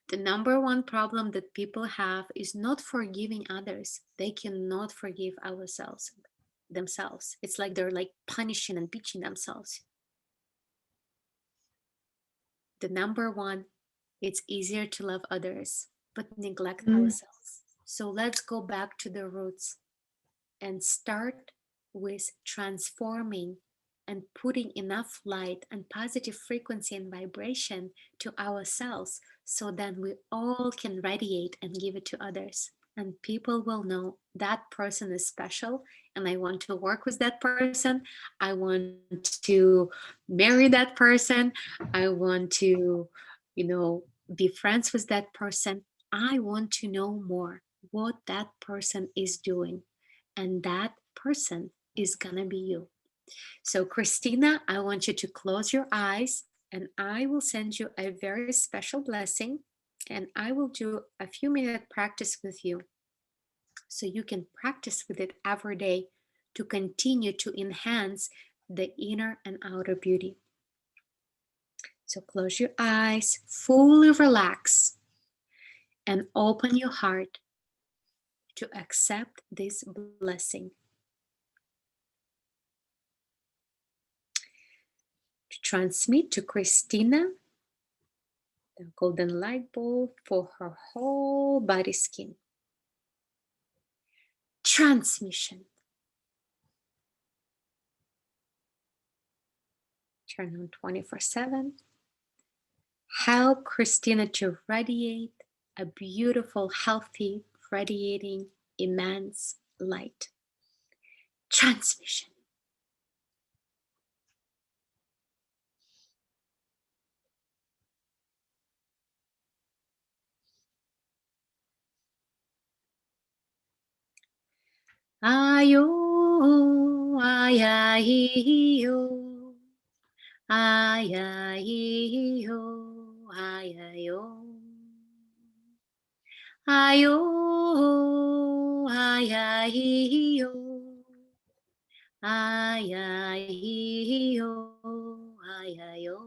the number one problem that people have is not forgiving others. They cannot forgive ourselves themselves. It's like they're like punishing and beating themselves. The number one, it's easier to love others, but neglect Mm. ourselves. So let's go back to the roots and start with transforming and putting enough light and positive frequency and vibration to ourselves so then we all can radiate and give it to others. And people will know that person is special and I want to work with that person. I want to marry that person. I want to, be friends with that person. I want to know more what that person is doing, and that person is gonna be you. So, Christina, I want you to close your eyes and I will send you a very special blessing and I will do a few minute practice with you so you can practice with it every day to continue to enhance the inner and outer beauty. So, close your eyes, fully relax, and open your heart to accept this blessing. To transmit to Christina the golden light bulb for her whole body skin. transmission. Turn on 24/7. Help Christina to radiate a beautiful, healthy, radiating, immense light. Transmission. Ayo, ayayo, ayayo, ayayo. Ayo, ayayo, ayayo, ayayo.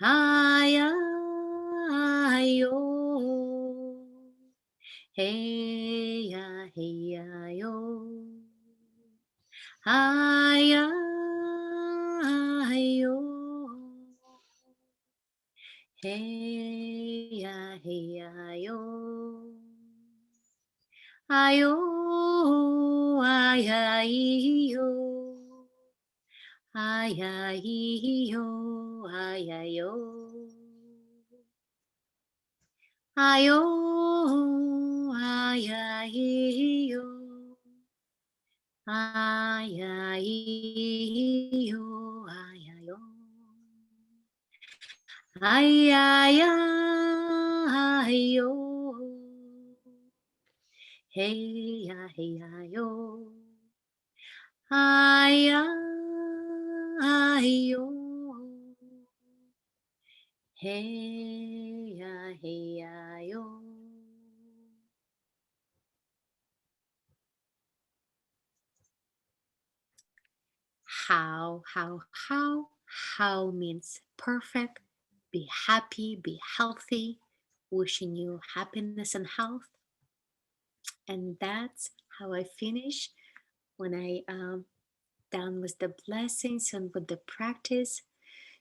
Ayayo. Hey ya, hey ya, yo. Ayayo. Hey ya, hey ya, yo. Ayo, ayayo. Ayayo, ayayo. Ayo, ayayo. Ayayo, ayayo. Ayayo. Hey ya, hey ya, yo. Ayayo. Hey ya, hey ya, yo. How means perfect. Be happy, be healthy. Wishing you happiness and health. And that's how I finish when I done with the blessings and with the practice.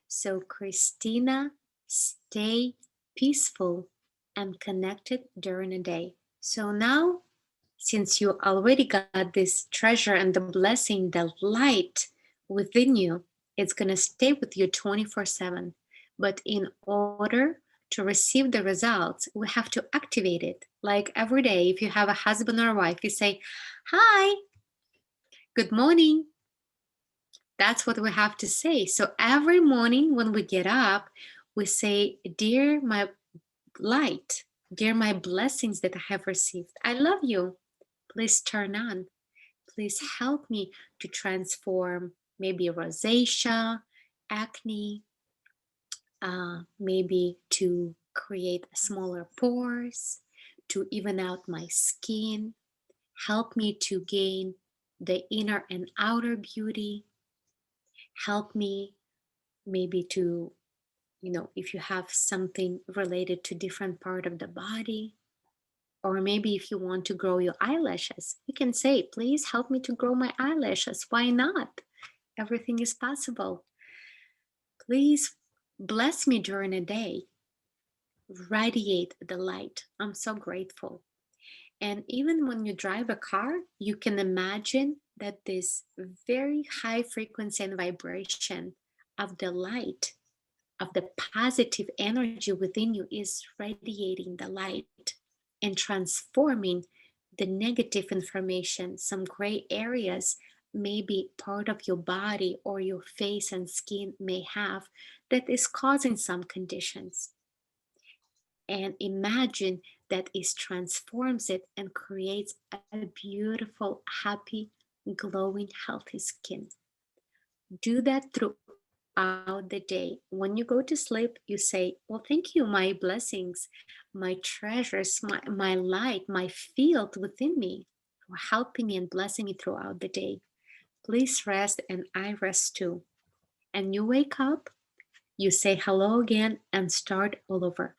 So Christina, stay peaceful and connected during the day. So now, since you already got this treasure and the blessing, the light within you, it's going to stay with you 24/7. But in order to receive the results, we have to activate it. Like every day, if you have a husband or a wife, you say, "Hi, good morning." That's what we have to say. So every morning when we get up, we say, "Dear my light, dear my blessings that I have received, I love you. Please turn on. Please help me to transform maybe rosacea, acne, maybe to create smaller pores, to even out my skin. Help me to gain the inner and outer beauty. Help me maybe to, if you have something related to different part of the body, or maybe if you want to grow your eyelashes, you can say, please help me to grow my eyelashes. Why not? Everything is possible. Please bless me during the day. Radiate the light. I'm so grateful. And even when you drive a car, you can imagine that this very high frequency and vibration of the light, of the positive energy within you, is radiating the light and transforming the negative information, some gray areas, maybe part of your body or your face and skin may have, that is causing some conditions. And imagine that it transforms it and creates a beautiful, happy, glowing, healthy skin. Do that throughout the day. When you go to sleep, you say, well, thank you, my blessings, my treasures, my light, my field within me, for helping me and blessing me throughout the day. Please rest, and I rest too. And you wake up, you say hello again, and start all over.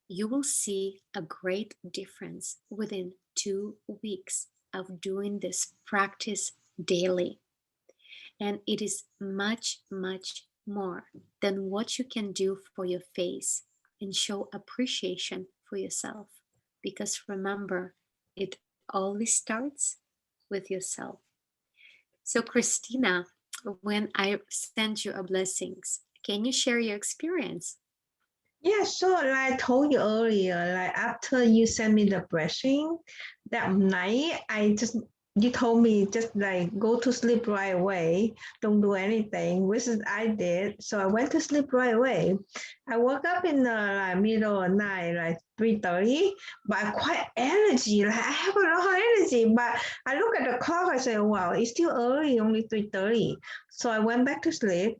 You will see a great difference within 2 weeks of doing this practice daily. And it is much, much more than what you can do for your face and show appreciation for yourself. Because remember, it always starts with yourself. So, Christina, when I send you a blessings, can you share your experience? Yeah, sure. Like I told you earlier, like after you sent me the brushing that night, you told me just like go to sleep right away, don't do anything, which is I did. So I went to sleep right away. I woke up in the like middle of night, like 3:30, but I quite energy. Like I have a lot of energy, but I look at the clock. I say, wow, it's still early, only 3:30. So I went back to sleep.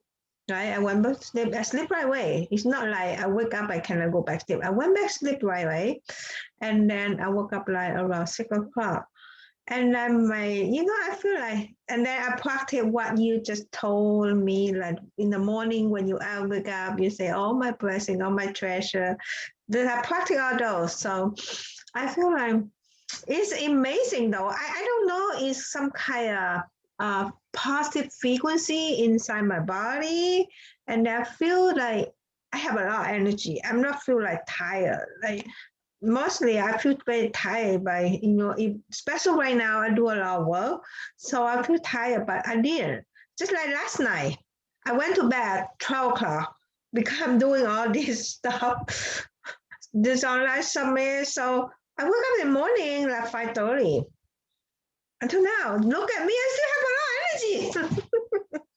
Right, I went back to sleep. I sleep right away. It's not like I wake up, I cannot go back to sleep. I went back to sleep right away, and then I woke up like around 6 o'clock. And then I feel like, and then I practice what you just told me. Like in the morning when you wake up, you say, "Oh my blessing, oh my treasure." Then I practice all those. So I feel like it's amazing though. I don't know, it's some kind of positive frequency inside my body, and I feel like I have a lot of energy. I'm not feel like tired. Like mostly I feel very tired by especially right now I do a lot of work, so I feel tired, but I didn't. Just like last night, I went to bed 12 o'clock because I'm doing all this stuff, this online summit. So I woke up in the morning like 5:30. Until now, look at me, I still have a lot of energy.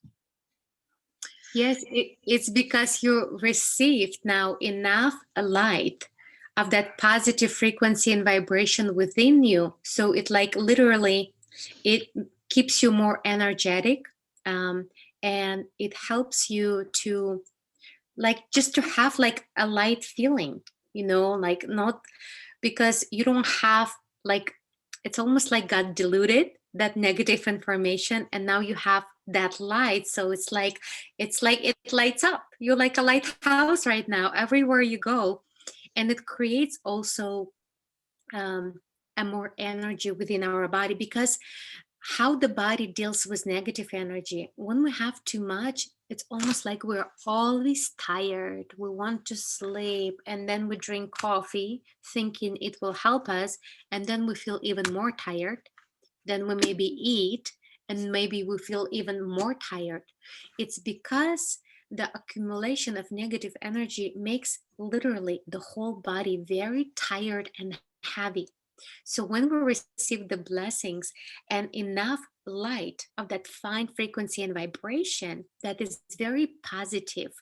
Yes, it's because you received now enough light of that positive frequency and vibration within you. So it like literally, it keeps you more energetic, um, and it helps you to like just to have like a light feeling, like not because you don't have like it's almost like got diluted that negative information and now you have that light, so it's like it lights up. You're like a lighthouse right now everywhere you go, and it creates also um, a more energy within our body, because how the body deals with negative energy, when we have too much, it's almost like we're always tired, we want to sleep, and then we drink coffee thinking it will help us, and then we feel even more tired, then we maybe eat and maybe we feel even more tired. It's because the accumulation of negative energy makes literally the whole body very tired and heavy. So when we receive the blessings and enough light of that fine frequency and vibration that is very positive,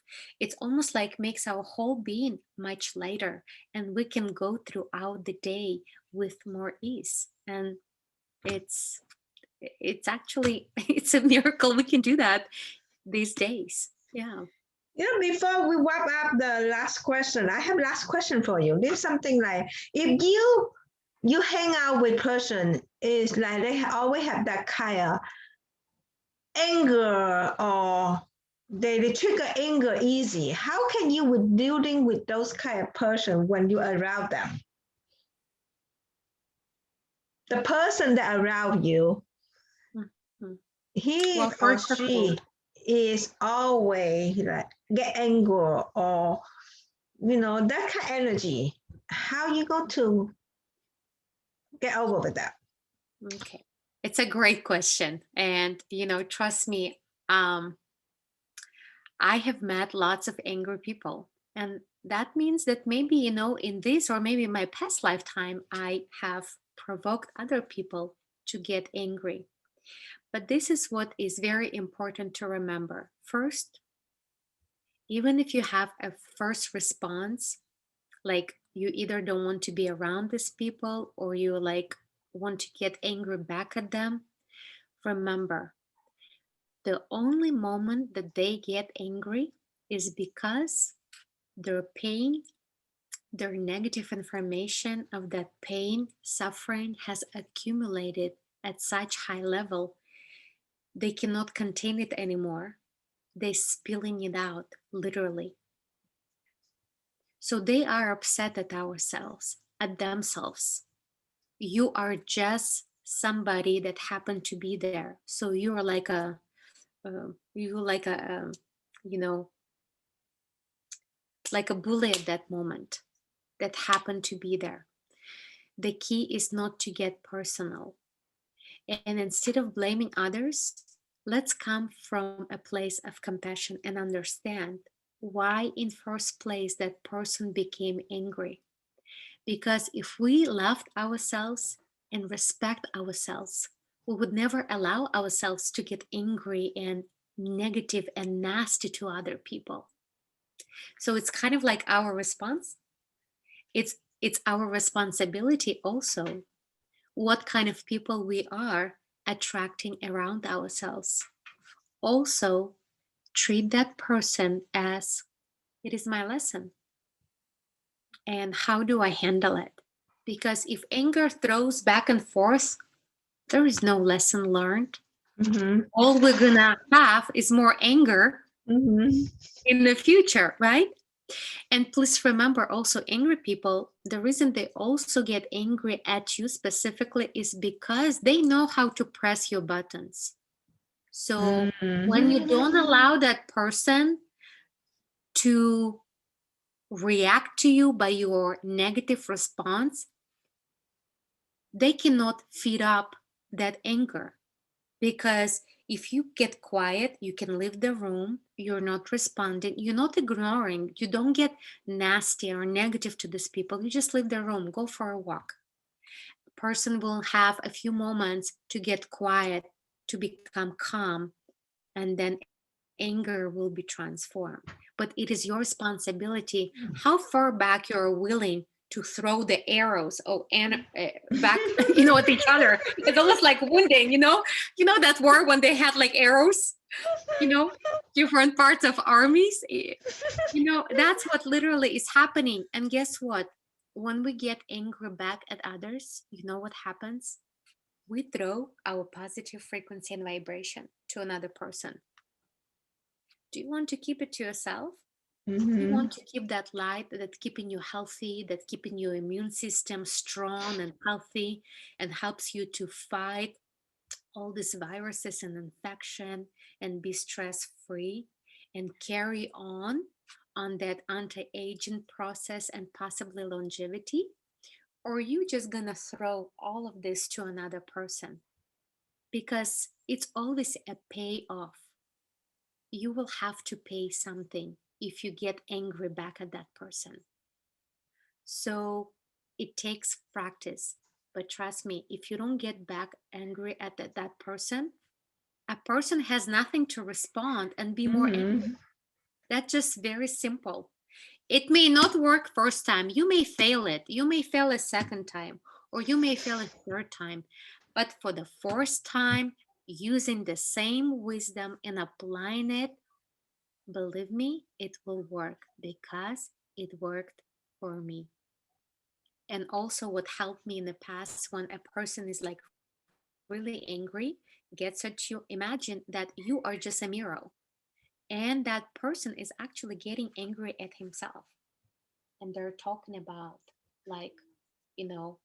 it's almost like makes our whole being much lighter, and we can go throughout the day with more ease. And it's it's actually it's a miracle we can do that these days. Yeah. Before we wrap up the last question, I have last question for you. This is something like if you hang out with person is like they always have that kind of anger, or they trigger anger easy. How can you with dealing with those kind of person when you around them? The person that around you, Mhm. he Well, or first of all, she is always like get anger, or that kind of energy. How you go to get over with that? okay, it's a great question, and trust me, I have met lots of angry people, and that means that maybe in this or maybe in my past lifetime I have provoked other people to get angry. But this is what is very important to remember. First, even if you have a first response, like you either don't want to be around these people or you like want to get angry back at them, remember, the only moment that they get angry is because their pain, their negative information of that pain, suffering has accumulated at such high level, they cannot contain it anymore. They're spilling it out, literally. So they are upset at ourselves, at themselves. You are just somebody that happened to be there. So you are like you like you know, like a bully at that moment that happened to be there. The key is not to get personal. And instead of blaming others, let's come from a place of compassion and understand why in first place that person became angry. Because if we loved ourselves and respect ourselves, we would never allow ourselves to get angry and negative and nasty to other people. So it's kind of like our response. It's our responsibility also what kind of people we are attracting around ourselves. Also, treat that person as it is my lesson. And how do I handle it? Because if anger throws back and forth, there is no lesson learned. Mhm. All we're gonna have is more anger Mhm. in the future, right? And please remember also, angry people, the reason they also get angry at you specifically is because they know how to press your buttons. So when you don't Mhm. allow that person to react to you by your negative response, they cannot feed up that anger. Because if you get quiet, you can leave the room, you're not responding, you're not ignoring, you don't get nasty or negative to these people, you just leave the room, go for a walk. A person will have a few moments to get quiet, to become calm, and then anger will be transformed. But it is your responsibility how far back you're willing to throw the arrows back at each other. It's almost like wounding, that war when they had like arrows, you know different parts of armies. That's what literally is happening. And guess what? When we get angry back at others, you know what happens? We throw our positive frequency and vibration to another person. Do you want to keep it to yourself? You Mhm. want to keep that light that's keeping you healthy, that's keeping your immune system strong and healthy, and helps you to fight all these viruses and infection and be stress free and carry on that anti-aging process and possibly longevity? Or are you just gonna throw all of this to another person? Because it's always a payoff. You will have to pay something if you get angry back at that person. So it takes practice. But trust me, if you don't get back angry at that person, a person has nothing to respond and be more angry. Mhm. That's just very simple. It may not work first time. You may fail it. You may fail a second time, or you may fail a third time. But for the first time, using the same wisdom and applying it, believe me, it will work because it worked for me. And also, what helped me in the past when a person is like really angry, gets her to imagine that you are just a mirror. And that person is actually getting angry at himself. And they're talking about, like, you know,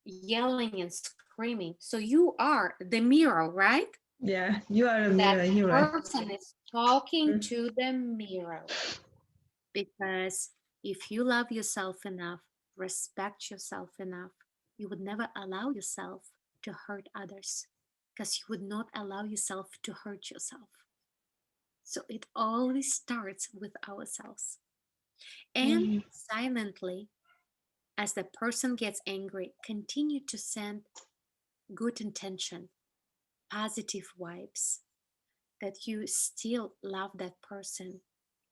yelling and screaming. So you are the mirror, right? Yeah, you are a That mirror. You're right. person is talking Mm. to the mirror. Because if you love yourself enough, respect yourself enough, you would never allow yourself to hurt others because you would not allow yourself to hurt yourself. So it always starts with ourselves. And Mhm. silently, as the person gets angry, continue to send good intention, positive vibes, that you still love that person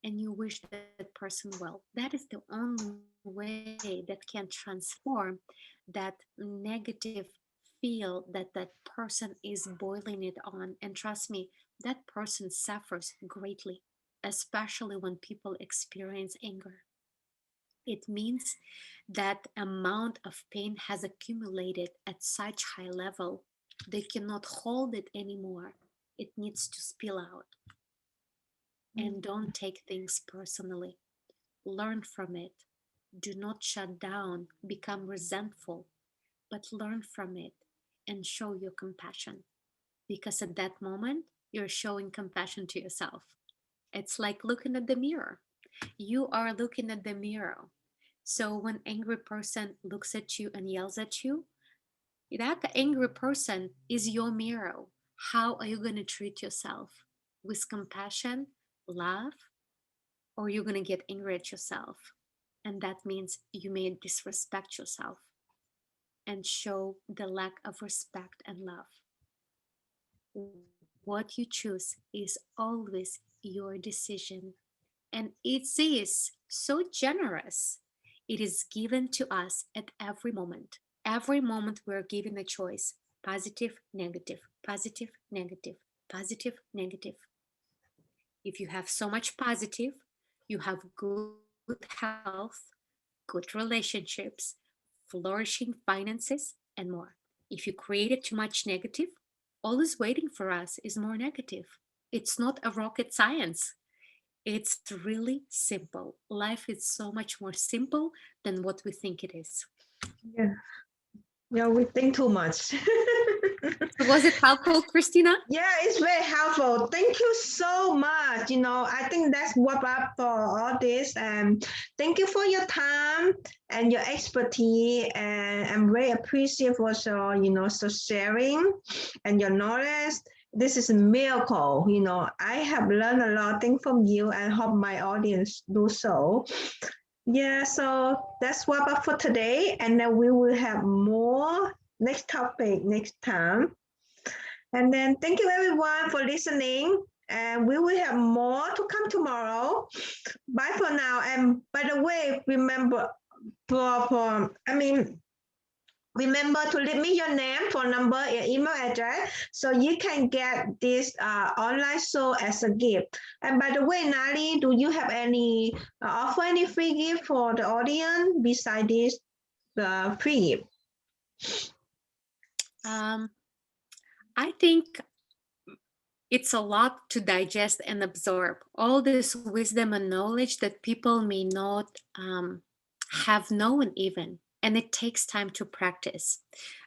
and you wish that person well. That is the only way that can transform that negative feel that that person is boiling it on. And trust me, that person suffers greatly, especially when people experience anger. It means that amount of pain has accumulated at such high level they cannot hold it anymore. It needs to spill out. And don't take things personally. Learn from it. Do not shut down, become resentful, but learn from it and show your compassion. Because at that moment, you're showing compassion to yourself. It's like looking at the mirror. You are looking at the mirror. So when angry person looks at you and yells at you, that angry person is your mirror. How are you going to treat yourself? With compassion, love, or you're going to get angry at yourself? And that means you may disrespect yourself and show the lack of respect and love. What you choose is always your decision. And it is so generous. It is given to us at every moment. Every moment we're given a choice: positive, negative, positive, negative, positive, negative. If you have so much positive, you have good health, good relationships, flourishing finances, and more. If you created too much negative, all is waiting for us is more negative. It's not a rocket science. It's really simple. Life is so much more simple than what we think it is. Yeah. Yeah, we think too much. Was it helpful, Christina? Yeah, it's very helpful. Thank you so much. I think that's what up for all this. And thank you for your time and your expertise. And I'm very appreciative for so sharing and your knowledge. This is a miracle. I have learned a lot of things from you and hope my audience do so. Yeah, so that's what up for today. And then we will have more next topic next time. And then thank you everyone for listening. And we will have more to come tomorrow. Bye for now. And by the way, remember remember to leave me your name, phone number, and email address so you can get this online show as a gift. And by the way, Nali, do you have any offer any free gift for the audience besides this free gift? I think it's a lot to digest and absorb. All this wisdom and knowledge that people may not have known even. And it takes time to practice.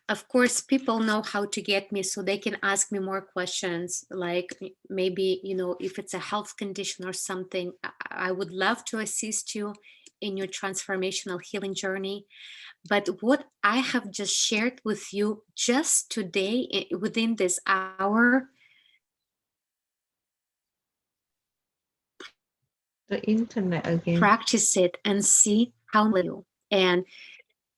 Of course, people know how to get me so they can ask me more questions, like maybe, if it's a health condition or something. I would love to assist you in your transformational healing journey. But what I have just shared with you just today, within this hour, The internet again. practice it and see how you. And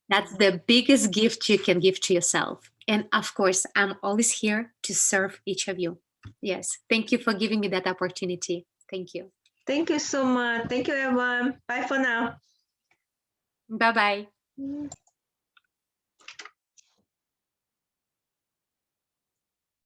that's the biggest gift you can give to yourself. And of course, I'm always here to serve each of you. Yes. Thank you for giving me that opportunity. Thank you. Thank you so much. Thank you, everyone. Bye for now. Bye bye.